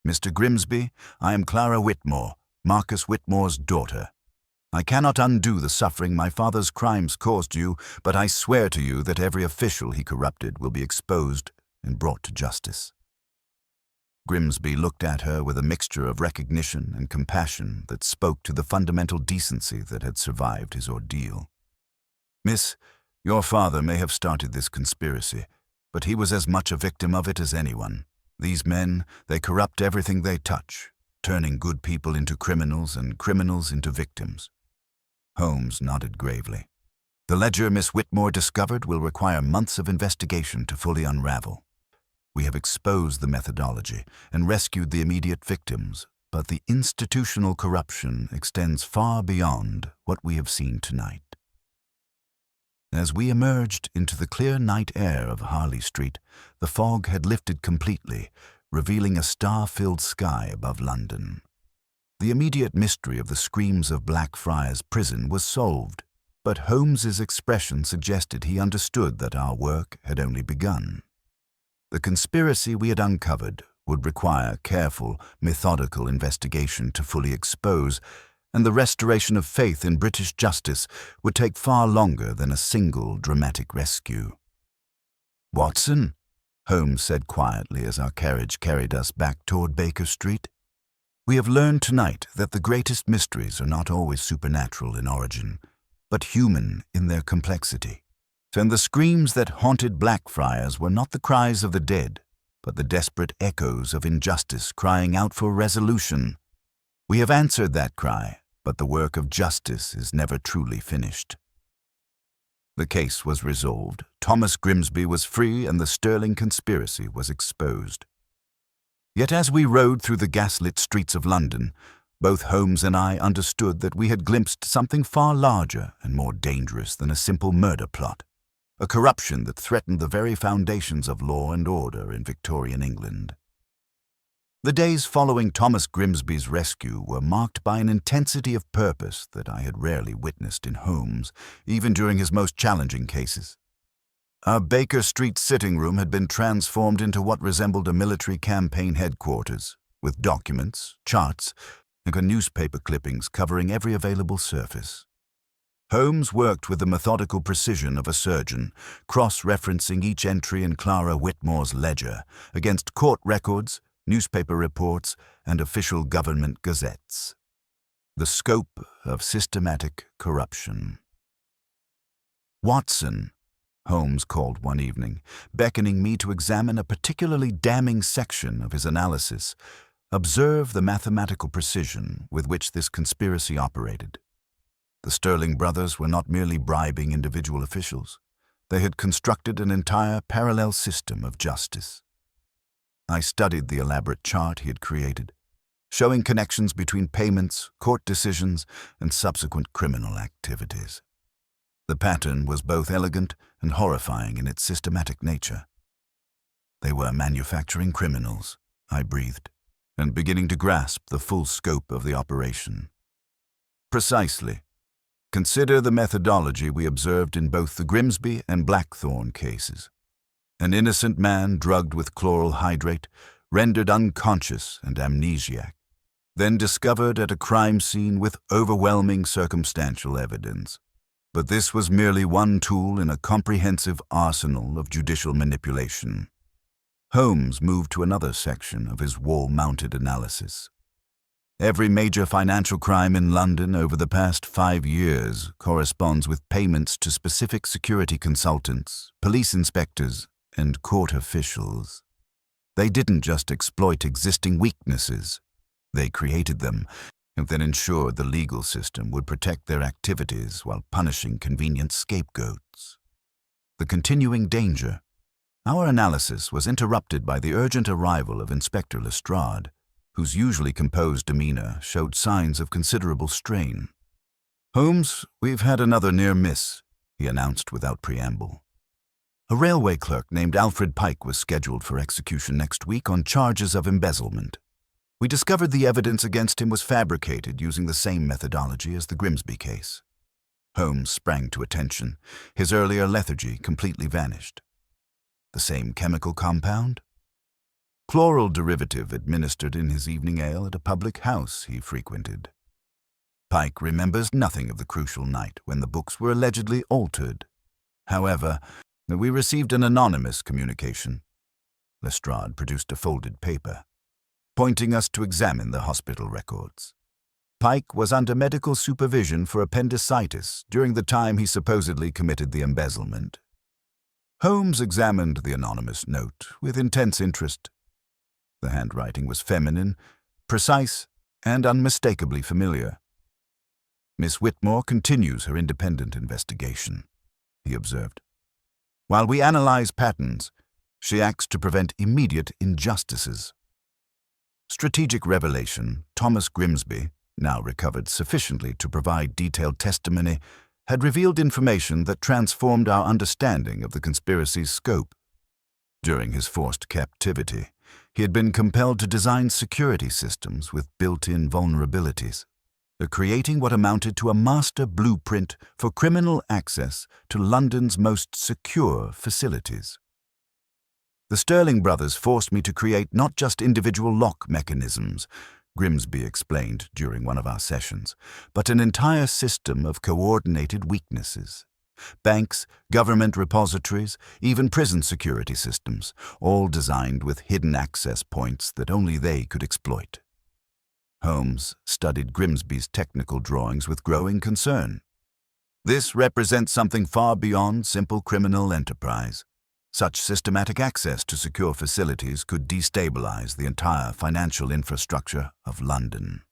"Mr. Grimsby, I am Clara Whitmore, Marcus Whitmore's daughter. I cannot undo the suffering my father's crimes caused you, but I swear to you that every official he corrupted will be exposed and brought to justice." Grimsby looked at her with a mixture of recognition and compassion that spoke to the fundamental decency that had survived his ordeal. "Miss, your father may have started this conspiracy, but he was as much a victim of it as anyone. These men, they corrupt everything they touch, turning good people into criminals and criminals into victims." Holmes nodded gravely. "The ledger Miss Whitmore discovered will require months of investigation to fully unravel. We have exposed the methodology and rescued the immediate victims, but the institutional corruption extends far beyond what we have seen tonight." As we emerged into the clear night air of Harley Street, the fog had lifted completely, revealing a star-filled sky above London. The immediate mystery of the screams of Blackfriars Prison was solved, but Holmes's expression suggested he understood that our work had only begun. The conspiracy we had uncovered would require careful, methodical investigation to fully expose, and the restoration of faith in British justice would take far longer than a single dramatic rescue. "Watson," Holmes said quietly as our carriage carried us back toward Baker Street, "we have learned tonight that the greatest mysteries are not always supernatural in origin, but human in their complexity. And the screams that haunted Blackfriars were not the cries of the dead, but the desperate echoes of injustice crying out for resolution. We have answered that cry, but the work of justice is never truly finished." The case was resolved, Thomas Grimsby was free, and the Sterling conspiracy was exposed. Yet as we rode through the gaslit streets of London, both Holmes and I understood that we had glimpsed something far larger and more dangerous than a simple murder plot. A corruption that threatened the very foundations of law and order in Victorian England. The days following Thomas Grimsby's rescue were marked by an intensity of purpose that I had rarely witnessed in Holmes, even during his most challenging cases. Our Baker Street sitting room had been transformed into what resembled a military campaign headquarters, with documents, charts, and newspaper clippings covering every available surface. Holmes worked with the methodical precision of a surgeon, cross-referencing each entry in Clara Whitmore's ledger against court records, newspaper reports, and official government gazettes. The scope of systematic corruption. "Watson," Holmes called one evening, beckoning me to examine a particularly damning section of his analysis. "Observe the mathematical precision with which this conspiracy operated. The Sterling brothers were not merely bribing individual officials. They had constructed an entire parallel system of justice. I studied the elaborate chart he had created, showing connections between payments, court decisions, and subsequent criminal activities. The pattern was both elegant and horrifying in its systematic nature. They were manufacturing criminals, I breathed, and beginning to grasp the full scope of the operation. Precisely. Consider the methodology we observed in both the Grimsby and Blackthorn cases. An innocent man drugged with chloral hydrate, rendered unconscious and amnesiac, then discovered at a crime scene with overwhelming circumstantial evidence. But this was merely one tool in a comprehensive arsenal of judicial manipulation. Holmes moved to another section of his wall-mounted analysis. Every major financial crime in London over the past 5 years corresponds with payments to specific security consultants, police inspectors, and court officials. They didn't just exploit existing weaknesses. They created them and then ensured the legal system would protect their activities while punishing convenient scapegoats. The continuing danger. Our analysis was interrupted by the urgent arrival of Inspector Lestrade, whose usually composed demeanor showed signs of considerable strain. "Holmes, we've had another near miss," he announced without preamble. A railway clerk named Alfred Pike was scheduled for execution next week on charges of embezzlement. We discovered the evidence against him was fabricated using the same methodology as the Grimsby case. Holmes sprang to attention. His earlier lethargy completely vanished. The same chemical compound? Chloral derivative administered in his evening ale at a public house he frequented. Pike remembers nothing of the crucial night when the books were allegedly altered. However, we received an anonymous communication. Lestrade produced a folded paper, pointing us to examine the hospital records. Pike was under medical supervision for appendicitis during the time he supposedly committed the embezzlement. Holmes examined the anonymous note with intense interest. The handwriting was feminine, precise, and unmistakably familiar. "Miss Whitmore continues her independent investigation," he observed. "While we analyze patterns, she acts to prevent immediate injustices." Strategic revelation, Thomas Grimsby, now recovered sufficiently to provide detailed testimony, had revealed information that transformed our understanding of the conspiracy's scope. During his forced captivity, he had been compelled to design security systems with built-in vulnerabilities, creating what amounted to a master blueprint for criminal access to London's most secure facilities. "The Sterling brothers forced me to create not just individual lock mechanisms," Grimsby explained during one of our sessions, "but an entire system of coordinated weaknesses. Banks, government repositories, even prison security systems, all designed with hidden access points that only they could exploit." Holmes studied Grimsby's technical drawings with growing concern. "This represents something far beyond simple criminal enterprise. Such systematic access to secure facilities could destabilize the entire financial infrastructure of London."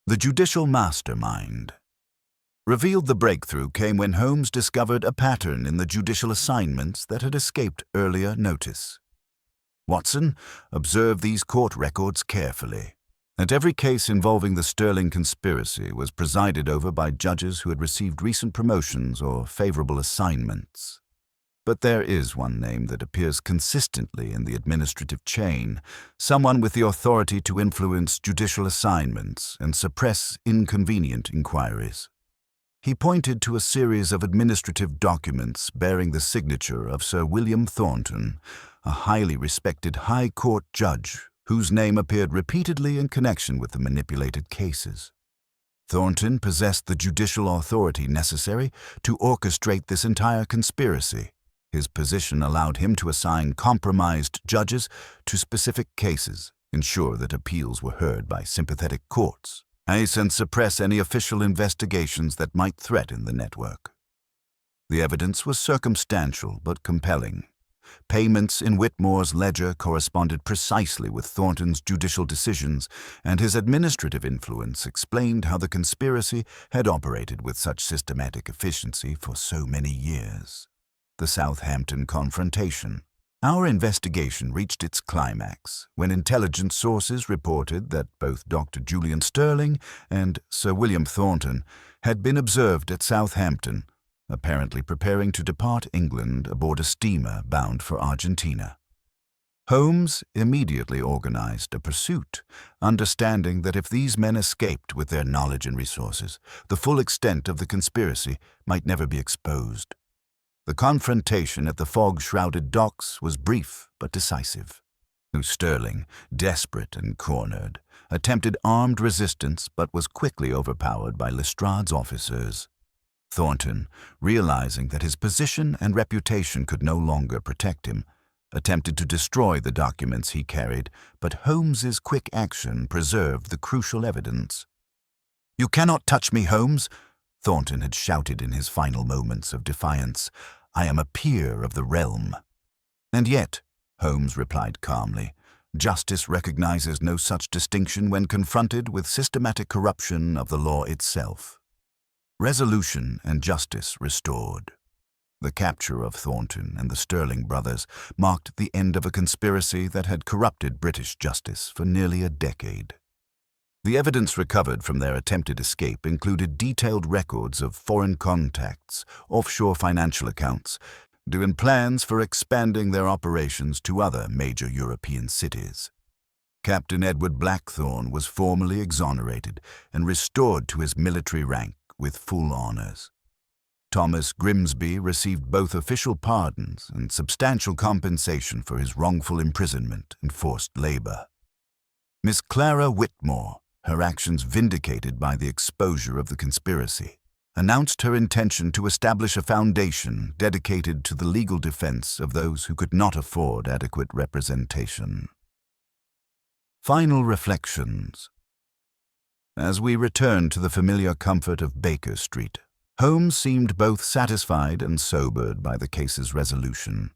The judicial mastermind. Revealed the breakthrough came when Holmes discovered a pattern in the judicial assignments that had escaped earlier notice. Watson observed these court records carefully, and every case involving the Sterling conspiracy was presided over by judges who had received recent promotions or favorable assignments. But there is one name that appears consistently in the administrative chain, someone with the authority to influence judicial assignments and suppress inconvenient inquiries. He pointed to a series of administrative documents bearing the signature of Sir William Thornton, a highly respected High Court judge whose name appeared repeatedly in connection with the manipulated cases. Thornton possessed the judicial authority necessary to orchestrate this entire conspiracy. His position allowed him to assign compromised judges to specific cases, ensure that appeals were heard by sympathetic courts, and suppress any official investigations that might threaten the network. The evidence was circumstantial but compelling. Payments in Whitmore's ledger corresponded precisely with Thornton's judicial decisions, and his administrative influence explained how the conspiracy had operated with such systematic efficiency for so many years. The Southampton confrontation. Our investigation reached its climax when intelligence sources reported that both Dr. Julian Sterling and Sir William Thornton had been observed at Southampton, apparently preparing to depart England aboard a steamer bound for Argentina. Holmes immediately organized a pursuit, understanding that if these men escaped with their knowledge and resources, the full extent of the conspiracy might never be exposed. The confrontation at the fog-shrouded docks was brief but decisive. Sterling, desperate and cornered, attempted armed resistance but was quickly overpowered by Lestrade's officers. Thornton, realizing that his position and reputation could no longer protect him, attempted to destroy the documents he carried, but Holmes's quick action preserved the crucial evidence. "You cannot touch me, Holmes," Thornton had shouted in his final moments of defiance. "I am a peer of the realm." "And yet," Holmes replied calmly, "justice recognizes no such distinction when confronted with systematic corruption of the law itself." Resolution and justice restored. The capture of Thornton and the Sterling brothers marked the end of a conspiracy that had corrupted British justice for nearly a decade. The evidence recovered from their attempted escape included detailed records of foreign contacts, offshore financial accounts, and plans for expanding their operations to other major European cities. Captain Edward Blackthorne was formally exonerated and restored to his military rank with full honors. Thomas Grimsby received both official pardons and substantial compensation for his wrongful imprisonment and forced labor. Miss Clara Whitmore, her actions vindicated by the exposure of the conspiracy, announced her intention to establish a foundation dedicated to the legal defense of those who could not afford adequate representation. Final reflections. As we returned to the familiar comfort of Baker Street, Holmes seemed both satisfied and sobered by the case's resolution.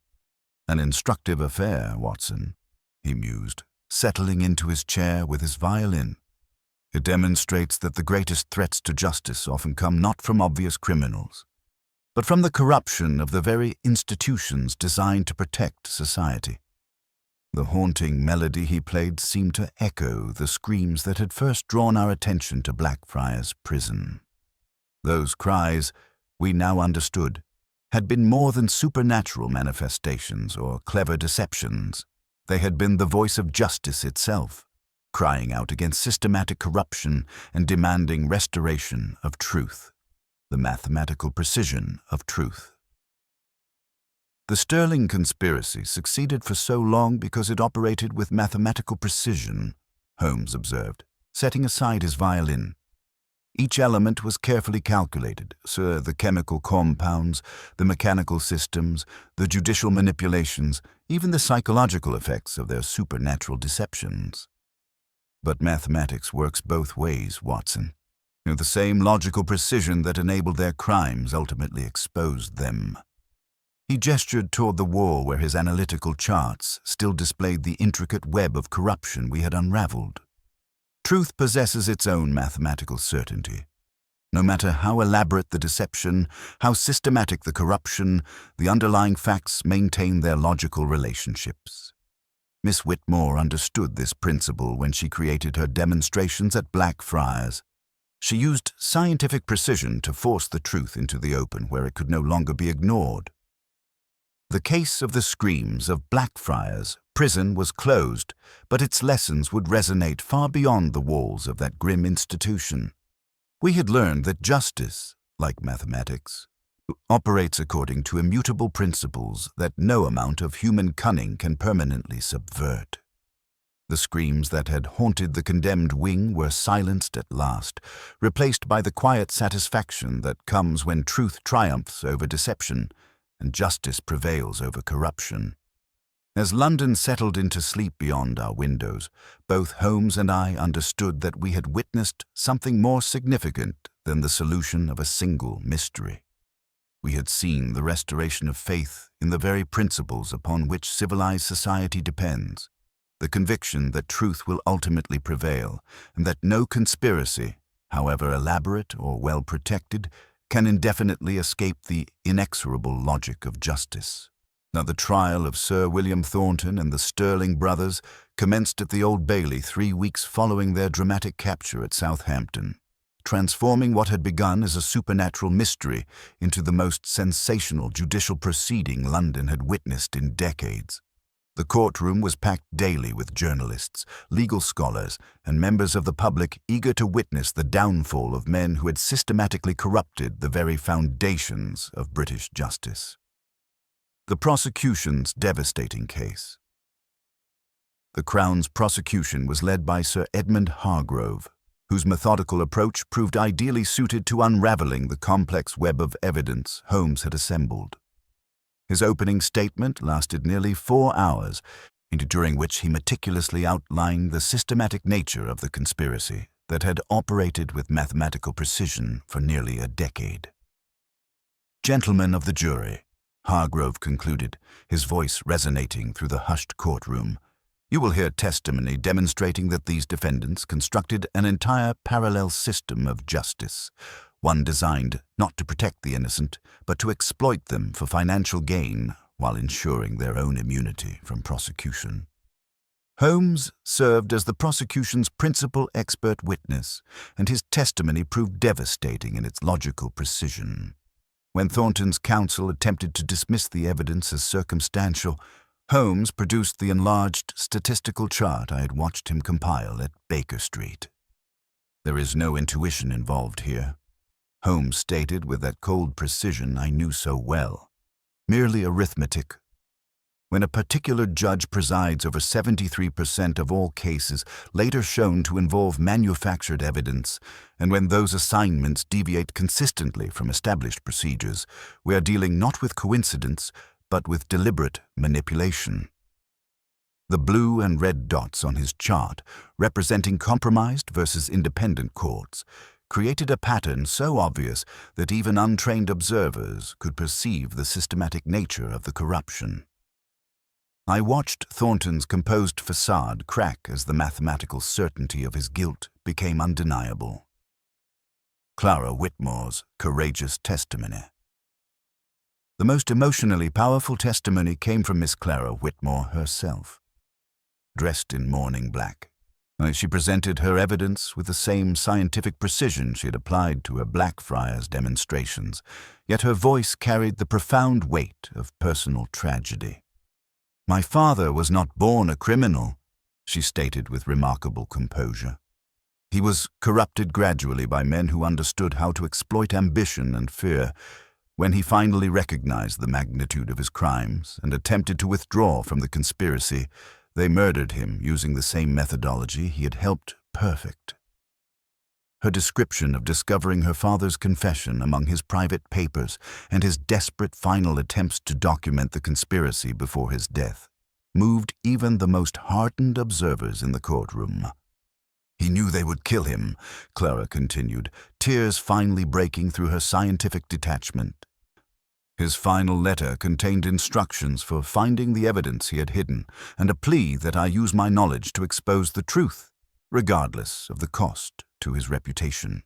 "An instructive affair, Watson," he mused, settling into his chair with his violin. "It demonstrates that the greatest threats to justice often come not from obvious criminals, but from the corruption of the very institutions designed to protect society." The haunting melody he played seemed to echo the screams that had first drawn our attention to Blackfriars Prison. Those cries, we now understood, had been more than supernatural manifestations or clever deceptions. They had been the voice of justice itself, crying out against systematic corruption and demanding restoration of truth, the mathematical precision of truth. The Sterling conspiracy succeeded for so long because it operated with mathematical precision, Holmes observed, setting aside his violin. Each element was carefully calculated, so the chemical compounds, the mechanical systems, the judicial manipulations, even the psychological effects of their supernatural deceptions. But mathematics works both ways, Watson. The same logical precision that enabled their crimes ultimately exposed them. He gestured toward the wall where his analytical charts still displayed the intricate web of corruption we had unraveled. Truth possesses its own mathematical certainty. No matter how elaborate the deception, how systematic the corruption, the underlying facts maintain their logical relationships. Miss Whitmore understood this principle when she created her demonstrations at Blackfriars. She used scientific precision to force the truth into the open where it could no longer be ignored. The case of the screams of Blackfriars Prison was closed, but its lessons would resonate far beyond the walls of that grim institution. We had learned that justice, like mathematics, operates according to immutable principles that no amount of human cunning can permanently subvert. The screams that had haunted the condemned wing were silenced at last, replaced by the quiet satisfaction that comes when truth triumphs over deception and justice prevails over corruption. As London settled into sleep beyond our windows, both Holmes and I understood that we had witnessed something more significant than the solution of a single mystery. We had seen the restoration of faith in the very principles upon which civilized society depends, the conviction that truth will ultimately prevail, and that no conspiracy, however elaborate or well protected, can indefinitely escape the inexorable logic of justice. Now, the trial of Sir William Thornton and the Sterling brothers commenced at the Old Bailey 3 weeks following their dramatic capture at Southampton, transforming what had begun as a supernatural mystery into the most sensational judicial proceeding London had witnessed in decades. The courtroom was packed daily with journalists, legal scholars, and members of the public eager to witness the downfall of men who had systematically corrupted the very foundations of British justice. The prosecution's devastating case. The Crown's prosecution was led by Sir Edmund Hargrove, whose methodical approach proved ideally suited to unraveling the complex web of evidence Holmes had assembled. His opening statement lasted nearly 4 hours, during which he meticulously outlined the systematic nature of the conspiracy that had operated with mathematical precision for nearly a decade. "Gentlemen of the jury," Hargrove concluded, his voice resonating through the hushed courtroom, "you will hear testimony demonstrating that these defendants constructed an entire parallel system of justice, one designed not to protect the innocent, but to exploit them for financial gain while ensuring their own immunity from prosecution." Holmes served as the prosecution's principal expert witness, and his testimony proved devastating in its logical precision. When Thornton's counsel attempted to dismiss the evidence as circumstantial, Holmes produced the enlarged statistical chart I had watched him compile at Baker Street. "There is no intuition involved here," Holmes stated with that cold precision I knew so well. "Merely arithmetic. When a particular judge presides over 73% of all cases later shown to involve manufactured evidence, and when those assignments deviate consistently from established procedures, we are dealing not with coincidence, but with deliberate manipulation." The blue and red dots on his chart, representing compromised versus independent courts, created a pattern so obvious that even untrained observers could perceive the systematic nature of the corruption. I watched Thornton's composed facade crack as the mathematical certainty of his guilt became undeniable. Clara Whitmore's courageous testimony. The most emotionally powerful testimony came from Miss Clara Whitmore herself. Dressed in mourning black, she presented her evidence with the same scientific precision she had applied to her Blackfriars demonstrations, yet her voice carried the profound weight of personal tragedy. "My father was not born a criminal," she stated with remarkable composure. "He was corrupted gradually by men who understood how to exploit ambition and fear. When he finally recognized the magnitude of his crimes and attempted to withdraw from the conspiracy, they murdered him using the same methodology he had helped perfect." Her description of discovering her father's confession among his private papers and his desperate final attempts to document the conspiracy before his death moved even the most hardened observers in the courtroom. "He knew they would kill him," Clara continued, tears finally breaking through her scientific detachment. His final letter contained instructions for finding the evidence he had hidden and a plea that I use my knowledge to expose the truth, regardless of the cost to his reputation.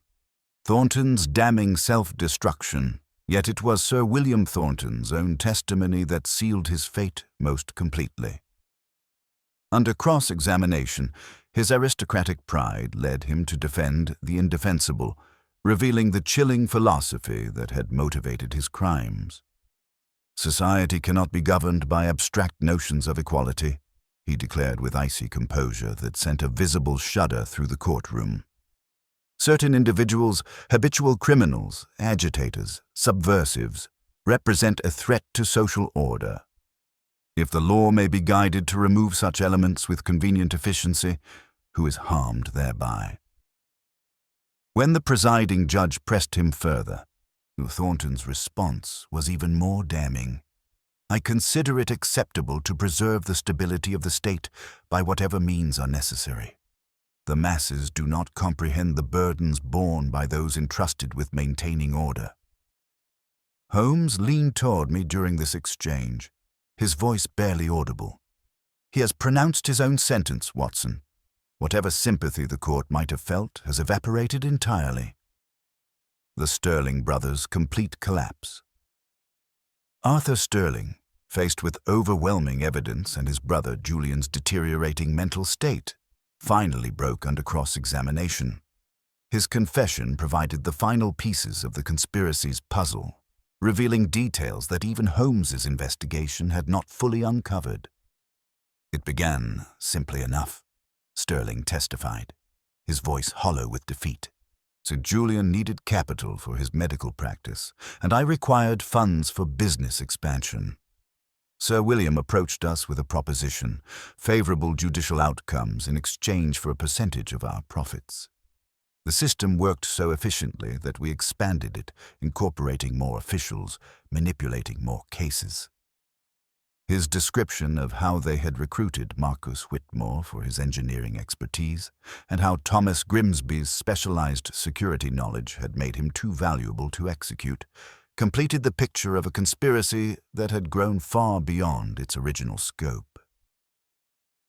Thornton's damning self-destruction, yet it was Sir William Thornton's own testimony that sealed his fate most completely. Under cross-examination, his aristocratic pride led him to defend the indefensible, revealing the chilling philosophy that had motivated his crimes. "Society cannot be governed by abstract notions of equality," he declared with icy composure that sent a visible shudder through the courtroom. "Certain individuals, habitual criminals, agitators, subversives, represent a threat to social order. If the law may be guided to remove such elements with convenient efficiency, who is harmed thereby?" When the presiding judge pressed him further, Thornton's response was even more damning. "I consider it acceptable to preserve the stability of the state by whatever means are necessary. The masses do not comprehend the burdens borne by those entrusted with maintaining order." Holmes leaned toward me during this exchange, his voice barely audible. "He has pronounced his own sentence, Watson. Whatever sympathy the court might have felt has evaporated entirely." The Sterling brothers' complete collapse. Arthur Sterling, faced with overwhelming evidence and his brother Julian's deteriorating mental state, finally broke under cross-examination. His confession provided the final pieces of the conspiracy's puzzle, revealing details that even Holmes's investigation had not fully uncovered. "It began simply enough," Sterling testified, his voice hollow with defeat. "Sir Julian needed capital for his medical practice, and I required funds for business expansion. Sir William approached us with a proposition, favorable judicial outcomes in exchange for a percentage of our profits. The system worked so efficiently that we expanded it, incorporating more officials, manipulating more cases." His description of how they had recruited Marcus Whitmore for his engineering expertise, and how Thomas Grimsby's specialized security knowledge had made him too valuable to execute, completed the picture of a conspiracy that had grown far beyond its original scope.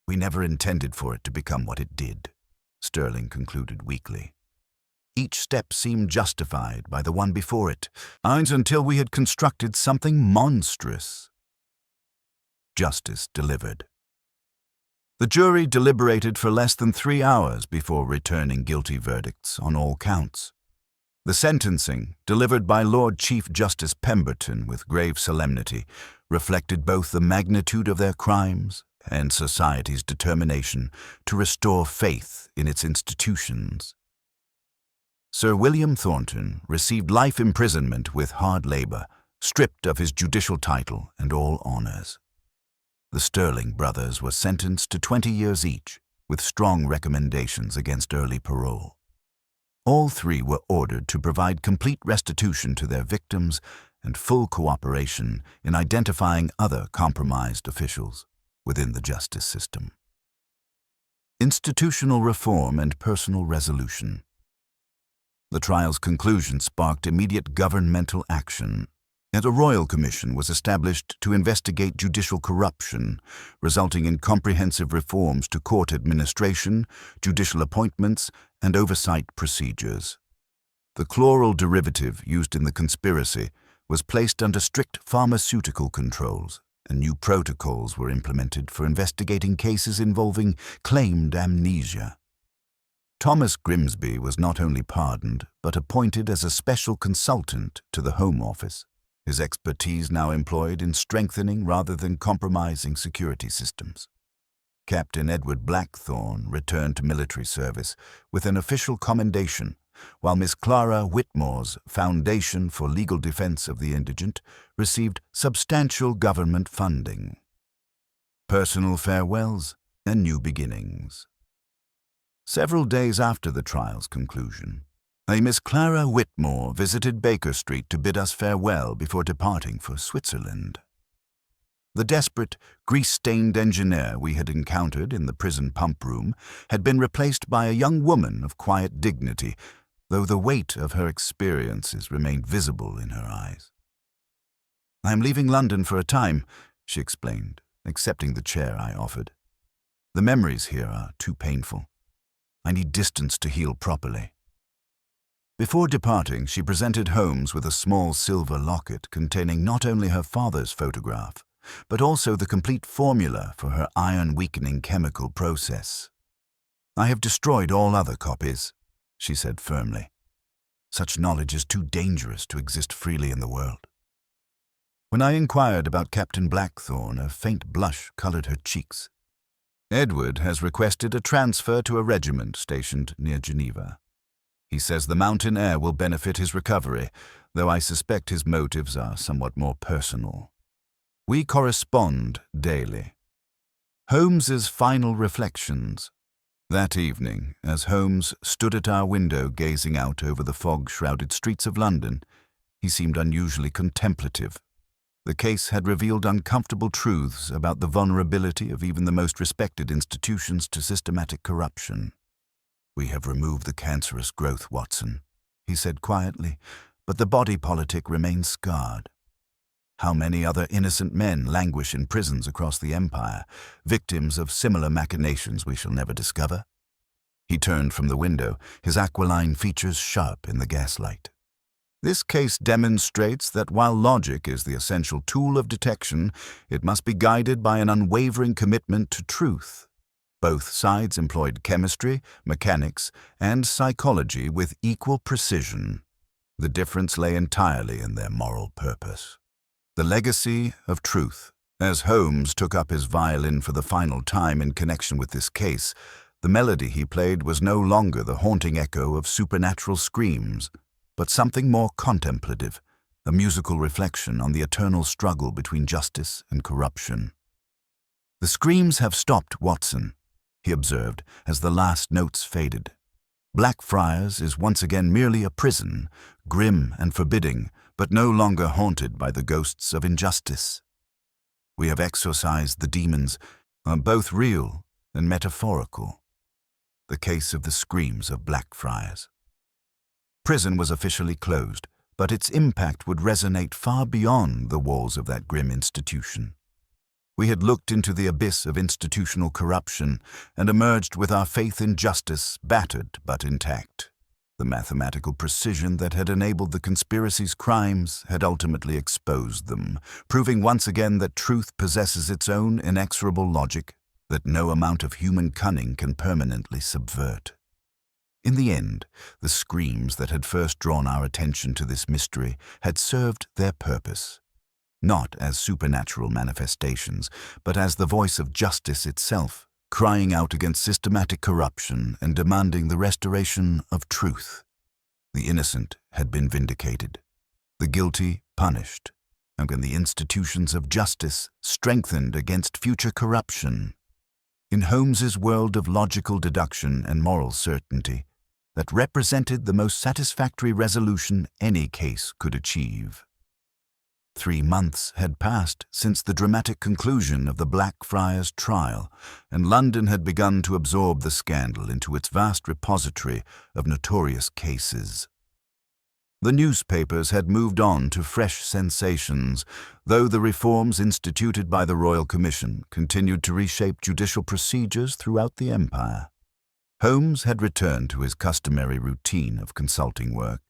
"We never intended for it to become what it did," Sterling concluded weakly. "Each step seemed justified by the one before it, until we had constructed something monstrous." Justice delivered. The jury deliberated for less than 3 hours before returning guilty verdicts on all counts. The sentencing, delivered by Lord Chief Justice Pemberton with grave solemnity, reflected both the magnitude of their crimes and society's determination to restore faith in its institutions. Sir William Thornton received life imprisonment with hard labor, stripped of his judicial title and all honors. The Sterling brothers were sentenced to 20 years each, with strong recommendations against early parole. All three were ordered to provide complete restitution to their victims and full cooperation in identifying other compromised officials within the justice system. Institutional reform and personal resolution. The trial's conclusion sparked immediate governmental action, and a royal commission was established to investigate judicial corruption, resulting in comprehensive reforms to court administration, judicial appointments, and oversight procedures. The chloral derivative used in the conspiracy was placed under strict pharmaceutical controls, and new protocols were implemented for investigating cases involving claimed amnesia. Thomas Grimsby was not only pardoned, but appointed as a special consultant to the Home Office, his expertise now employed in strengthening rather than compromising security systems. Captain Edward Blackthorne returned to military service with an official commendation, while Miss Clara Whitmore's Foundation for Legal Defense of the Indigent received substantial government funding. Personal farewells and new beginnings. Several days after the trial's conclusion, a Miss Clara Whitmore visited Baker Street to bid us farewell before departing for Switzerland. The desperate, grease-stained engineer we had encountered in the prison pump room had been replaced by a young woman of quiet dignity, though the weight of her experiences remained visible in her eyes. "I am leaving London for a time," she explained, accepting the chair I offered. "The memories here are too painful. I need distance to heal properly." Before departing, she presented Holmes with a small silver locket containing not only her father's photograph, but also the complete formula for her iron-weakening chemical process. "I have destroyed all other copies," she said firmly. "Such knowledge is too dangerous to exist freely in the world." When I inquired about Captain Blackthorne, a faint blush colored her cheeks. "Edward has requested a transfer to a regiment stationed near Geneva. He says the mountain air will benefit his recovery, though I suspect his motives are somewhat more personal. We correspond daily." Holmes's final reflections. That evening, as Holmes stood at our window gazing out over the fog-shrouded streets of London, he seemed unusually contemplative. The case had revealed uncomfortable truths about the vulnerability of even the most respected institutions to systematic corruption. "We have removed the cancerous growth, Watson," he said quietly, "but the body politic remains scarred. How many other innocent men languish in prisons across the empire, victims of similar machinations we shall never discover?" He turned from the window, his aquiline features sharp in the gaslight. This case demonstrates that while logic is the essential tool of detection, it must be guided by an unwavering commitment to truth. Both sides employed chemistry, mechanics, and psychology with equal precision. The difference lay entirely in their moral purpose. The legacy of truth. As Holmes took up his violin for the final time in connection with this case, the melody he played was no longer the haunting echo of supernatural screams, but something more contemplative, a musical reflection on the eternal struggle between justice and corruption. "The screams have stopped, Watson," he observed as the last notes faded. "Blackfriars is once again merely a prison, grim and forbidding, but no longer haunted by the ghosts of injustice. We have exorcised the demons, both real and metaphorical." The case of the screams of Blackfriars. Prison was officially closed, but its impact would resonate far beyond the walls of that grim institution. We had looked into the abyss of institutional corruption and emerged with our faith in justice battered but intact. The mathematical precision that had enabled the conspiracy's crimes had ultimately exposed them, proving once again that truth possesses its own inexorable logic that no amount of human cunning can permanently subvert. In the end, the screams that had first drawn our attention to this mystery had served their purpose, not as supernatural manifestations, but as the voice of justice itself, crying out against systematic corruption and demanding the restoration of truth. The innocent had been vindicated, the guilty punished, and the institutions of justice strengthened against future corruption. In Holmes's world of logical deduction and moral certainty, that represented the most satisfactory resolution any case could achieve. 3 months had passed since the dramatic conclusion of the Blackfriars trial, and London had begun to absorb the scandal into its vast repository of notorious cases. The newspapers had moved on to fresh sensations, though the reforms instituted by the Royal Commission continued to reshape judicial procedures throughout the empire. Holmes had returned to his customary routine of consulting work,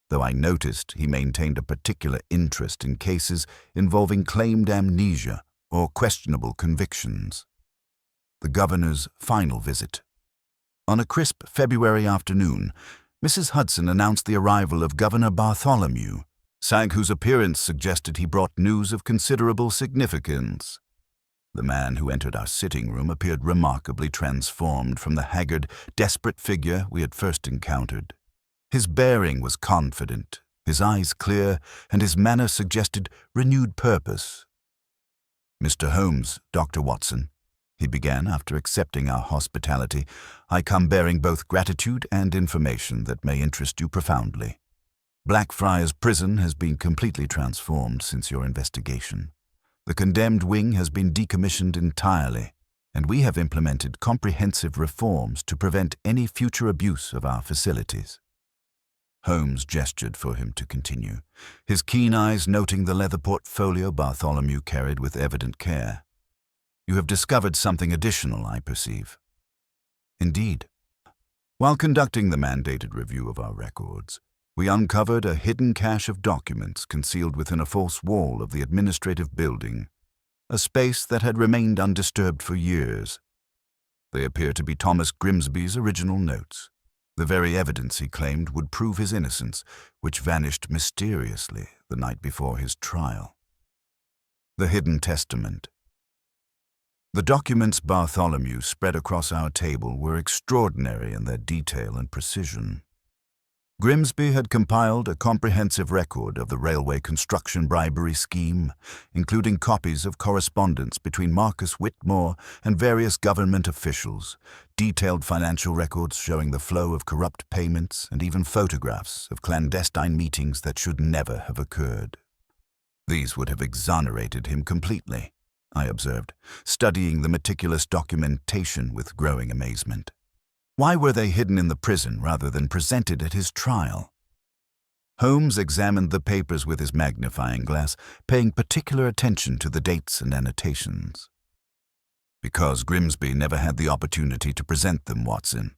though I noticed he maintained a particular interest in cases involving claimed amnesia or questionable convictions. The governor's final visit. On a crisp February afternoon, Mrs. Hudson announced the arrival of Governor Bartholomew, whose appearance suggested he brought news of considerable significance. The man who entered our sitting room appeared remarkably transformed from the haggard, desperate figure we had first encountered. His bearing was confident, his eyes clear, and his manner suggested renewed purpose. "Mr. Holmes, Dr. Watson," he began after accepting our hospitality, "I come bearing both gratitude and information that may interest you profoundly. Blackfriars Prison has been completely transformed since your investigation. The condemned wing has been decommissioned entirely, and we have implemented comprehensive reforms to prevent any future abuse of our facilities." Holmes gestured for him to continue, his keen eyes noting the leather portfolio Bartholomew carried with evident care. "You have discovered something additional, I perceive." "Indeed. While conducting the mandated review of our records, we uncovered a hidden cache of documents concealed within a false wall of the administrative building, a space that had remained undisturbed for years. They appear to be Thomas Grimsby's original notes, the very evidence he claimed would prove his innocence, which vanished mysteriously the night before his trial. The Hidden Testament. The documents Bartholomew spread across our table were extraordinary in their detail and precision. Grimsby had compiled a comprehensive record of the railway construction bribery scheme, including copies of correspondence between Marcus Whitmore and various government officials, detailed financial records showing the flow of corrupt payments, and even photographs of clandestine meetings that should never have occurred. "These would have exonerated him completely," I observed, studying the meticulous documentation with growing amazement. "Why were they hidden in the prison rather than presented at his trial?" Holmes examined the papers with his magnifying glass, paying particular attention to the dates and annotations. "Because Grimsby never had the opportunity to present them, Watson.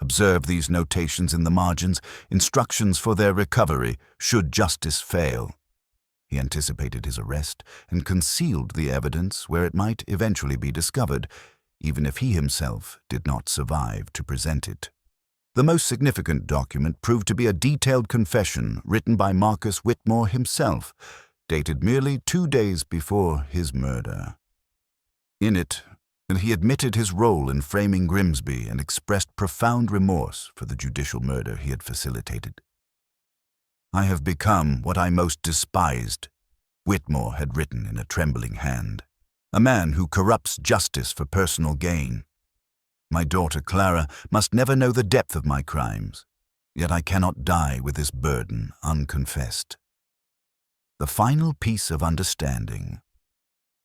Observe these notations in the margins, instructions for their recovery should justice fail. He anticipated his arrest and concealed the evidence where it might eventually be discovered, even if he himself did not survive to present it. The most significant document proved to be a detailed confession written by Marcus Whitmore himself, dated merely 2 days before his murder. In it, he admitted his role in framing Grimsby and expressed profound remorse for the judicial murder he had facilitated. "I have become what I most despised," Whitmore had written in a trembling hand. "A man who corrupts justice for personal gain. My daughter Clara must never know the depth of my crimes, yet I cannot die with this burden unconfessed." The final piece of understanding.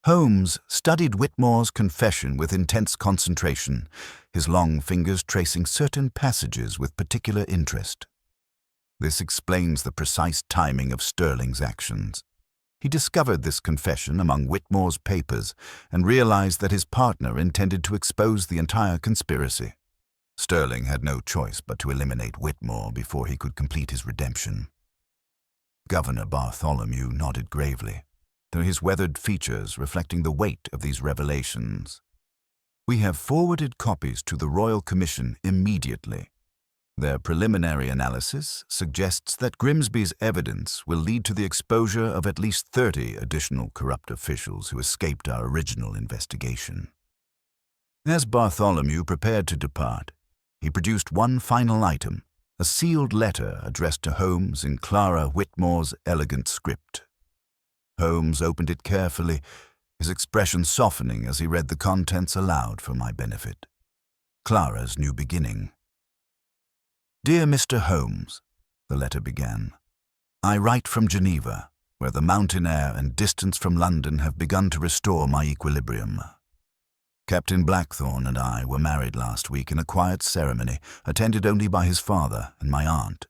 Holmes studied Whitmore's confession with intense concentration, his long fingers tracing certain passages with particular interest. This explains the precise timing of Sterling's actions. He discovered this confession among Whitmore's papers and realized that his partner intended to expose the entire conspiracy. Sterling had no choice but to eliminate Whitmore before he could complete his redemption. Governor Bartholomew nodded gravely, his weathered features reflecting the weight of these revelations. "We have forwarded copies to the Royal Commission immediately. Their preliminary analysis suggests that Grimsby's evidence will lead to the exposure of at least 30 additional corrupt officials who escaped our original investigation." As Bartholomew prepared to depart, he produced one final item, a sealed letter addressed to Holmes in Clara Whitmore's elegant script. Holmes opened it carefully, his expression softening as he read the contents aloud for my benefit. Clara's new beginning. "Dear Mr. Holmes," the letter began, "I write from Geneva, where the mountain air and distance from London have begun to restore my equilibrium. Captain Blackthorne and I were married last week in a quiet ceremony, attended only by his father and my aunt.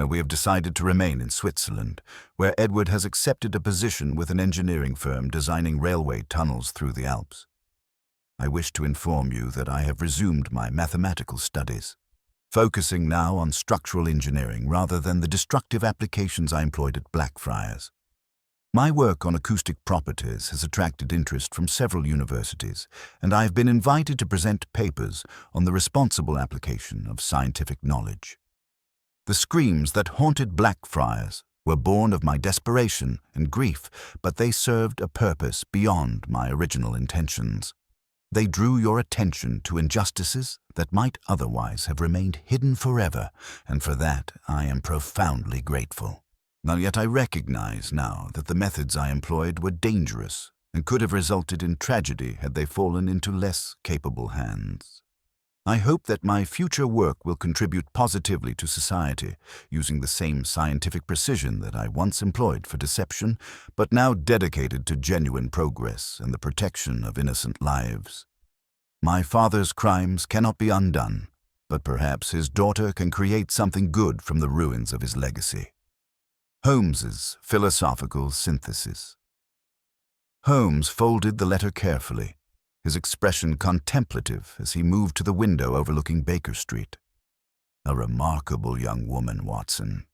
We have decided to remain in Switzerland, where Edward has accepted a position with an engineering firm designing railway tunnels through the Alps. I wish to inform you that I have resumed my mathematical studies, focusing now on structural engineering rather than the destructive applications I employed at Blackfriars. My work on acoustic properties has attracted interest from several universities, and I have been invited to present papers on the responsible application of scientific knowledge. The screams that haunted Blackfriars were born of my desperation and grief, but they served a purpose beyond my original intentions. They drew your attention to injustices that might otherwise have remained hidden forever, and for that I am profoundly grateful. Yet I recognize now that the methods I employed were dangerous and could have resulted in tragedy had they fallen into less capable hands. I hope that my future work will contribute positively to society, using the same scientific precision that I once employed for deception, but now dedicated to genuine progress and the protection of innocent lives. My father's crimes cannot be undone, but perhaps his daughter can create something good from the ruins of his legacy." Holmes's philosophical synthesis. Holmes folded the letter carefully, his expression contemplative as he moved to the window overlooking Baker Street. A remarkable young woman, Watson.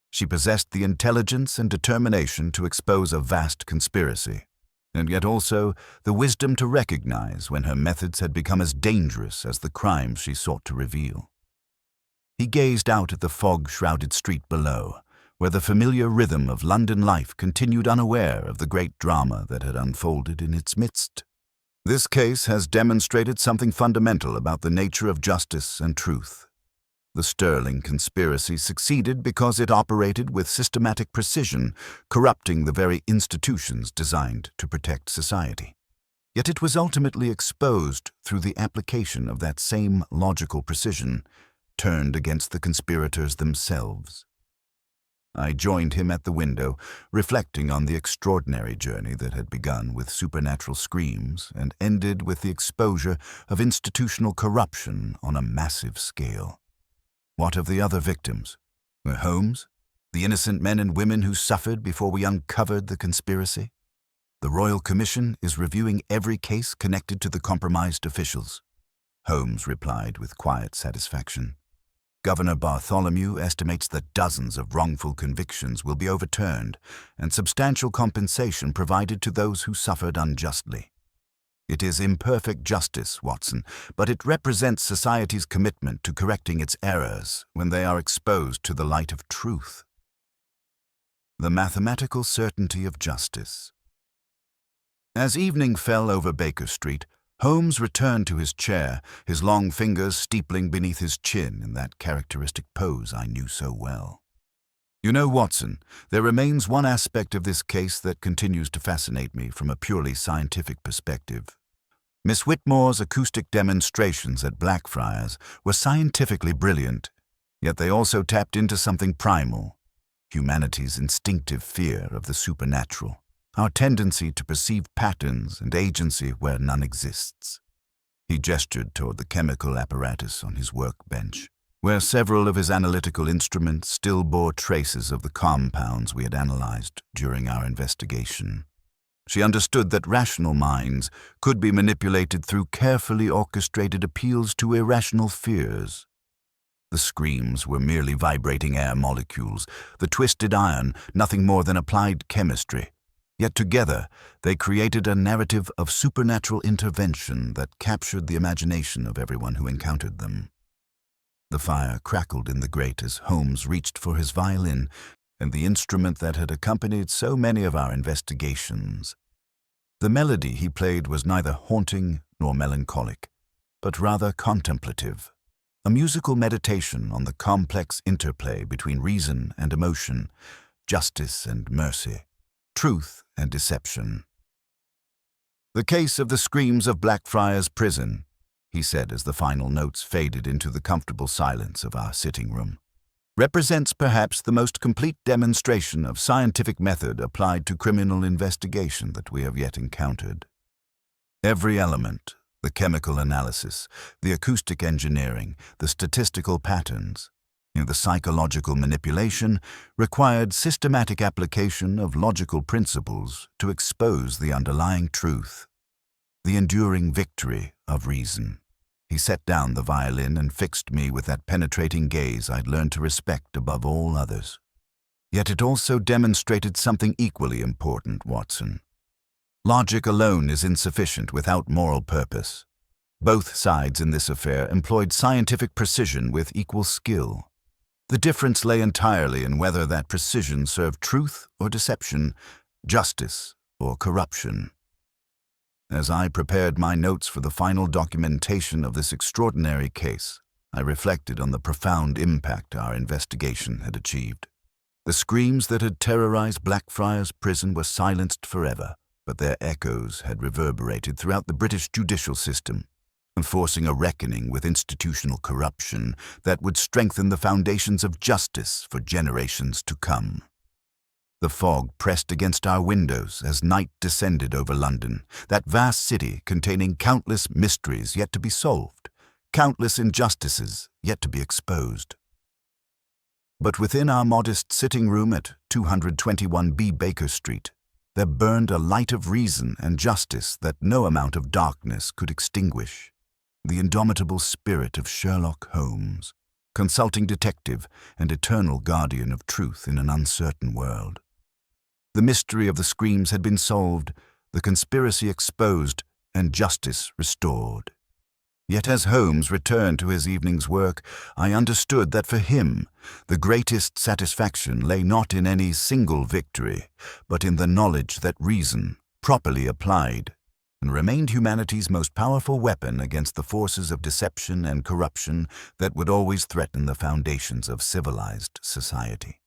She possessed the intelligence and determination to expose a vast conspiracy, and yet also the wisdom to recognize when her methods had become as dangerous as the crimes she sought to reveal. He gazed out at the fog-shrouded street below, where the familiar rhythm of London life continued unaware of the great drama that had unfolded in its midst. This case has demonstrated something fundamental about the nature of justice and truth. The Sterling conspiracy succeeded because it operated with systematic precision, corrupting the very institutions designed to protect society. Yet it was ultimately exposed through the application of that same logical precision, turned against the conspirators themselves. I joined him at the window, reflecting on the extraordinary journey that had begun with supernatural screams and ended with the exposure of institutional corruption on a massive scale. What of the other victims? Were Holmes, the innocent men and women who suffered before we uncovered the conspiracy? The Royal Commission is reviewing every case connected to the compromised officials, Holmes replied with quiet satisfaction. Governor Bartholomew estimates that dozens of wrongful convictions will be overturned and substantial compensation provided to those who suffered unjustly. It is imperfect justice, Watson, but it represents society's commitment to correcting its errors when they are exposed to the light of truth. The mathematical certainty of justice. As evening fell over Baker Street, Holmes returned to his chair, his long fingers steepling beneath his chin in that characteristic pose I knew so well. "You know, Watson, there remains one aspect of this case that continues to fascinate me from a purely scientific perspective. Miss Whitmore's acoustic demonstrations at Blackfriars were scientifically brilliant, yet they also tapped into something primal, humanity's instinctive fear of the supernatural. Our tendency to perceive patterns and agency where none exists." He gestured toward the chemical apparatus on his workbench, where several of his analytical instruments still bore traces of the compounds we had analyzed during our investigation. She understood that rational minds could be manipulated through carefully orchestrated appeals to irrational fears. The screams were merely vibrating air molecules, the twisted iron nothing more than applied chemistry. Yet together, they created a narrative of supernatural intervention that captured the imagination of everyone who encountered them. The fire crackled in the grate as Holmes reached for his violin and the instrument that had accompanied so many of our investigations. The melody he played was neither haunting nor melancholic, but rather contemplative, a musical meditation on the complex interplay between reason and emotion, justice and mercy, truth and deception. "The case of the screams of Blackfriars Prison," he said as the final notes faded into the comfortable silence of our sitting room, "represents perhaps the most complete demonstration of scientific method applied to criminal investigation that we have yet encountered. Every element, the chemical analysis, the acoustic engineering, the statistical patterns, the psychological manipulation, required systematic application of logical principles to expose the underlying truth, the enduring victory of reason." He set down the violin and fixed me with that penetrating gaze I'd learned to respect above all others. "Yet it also demonstrated something equally important, Watson. Logic alone is insufficient without moral purpose. Both sides in this affair employed scientific precision with equal skill. The difference lay entirely in whether that precision served truth or deception, justice or corruption." As I prepared my notes for the final documentation of this extraordinary case, I reflected on the profound impact our investigation had achieved. The screams that had terrorized Blackfriars Prison were silenced forever, but their echoes had reverberated throughout the British judicial system, enforcing a reckoning with institutional corruption that would strengthen the foundations of justice for generations to come. The fog pressed against our windows as night descended over London, that vast city containing countless mysteries yet to be solved, countless injustices yet to be exposed. But within our modest sitting room at 221B Baker Street, there burned a light of reason and justice that no amount of darkness could extinguish. The indomitable spirit of Sherlock Holmes, consulting detective and eternal guardian of truth in an uncertain world. The mystery of the screams had been solved, the conspiracy exposed, and justice restored. Yet as Holmes returned to his evening's work, I understood that for him, the greatest satisfaction lay not in any single victory, but in the knowledge that reason, properly applied, remained humanity's most powerful weapon against the forces of deception and corruption that would always threaten the foundations of civilized society.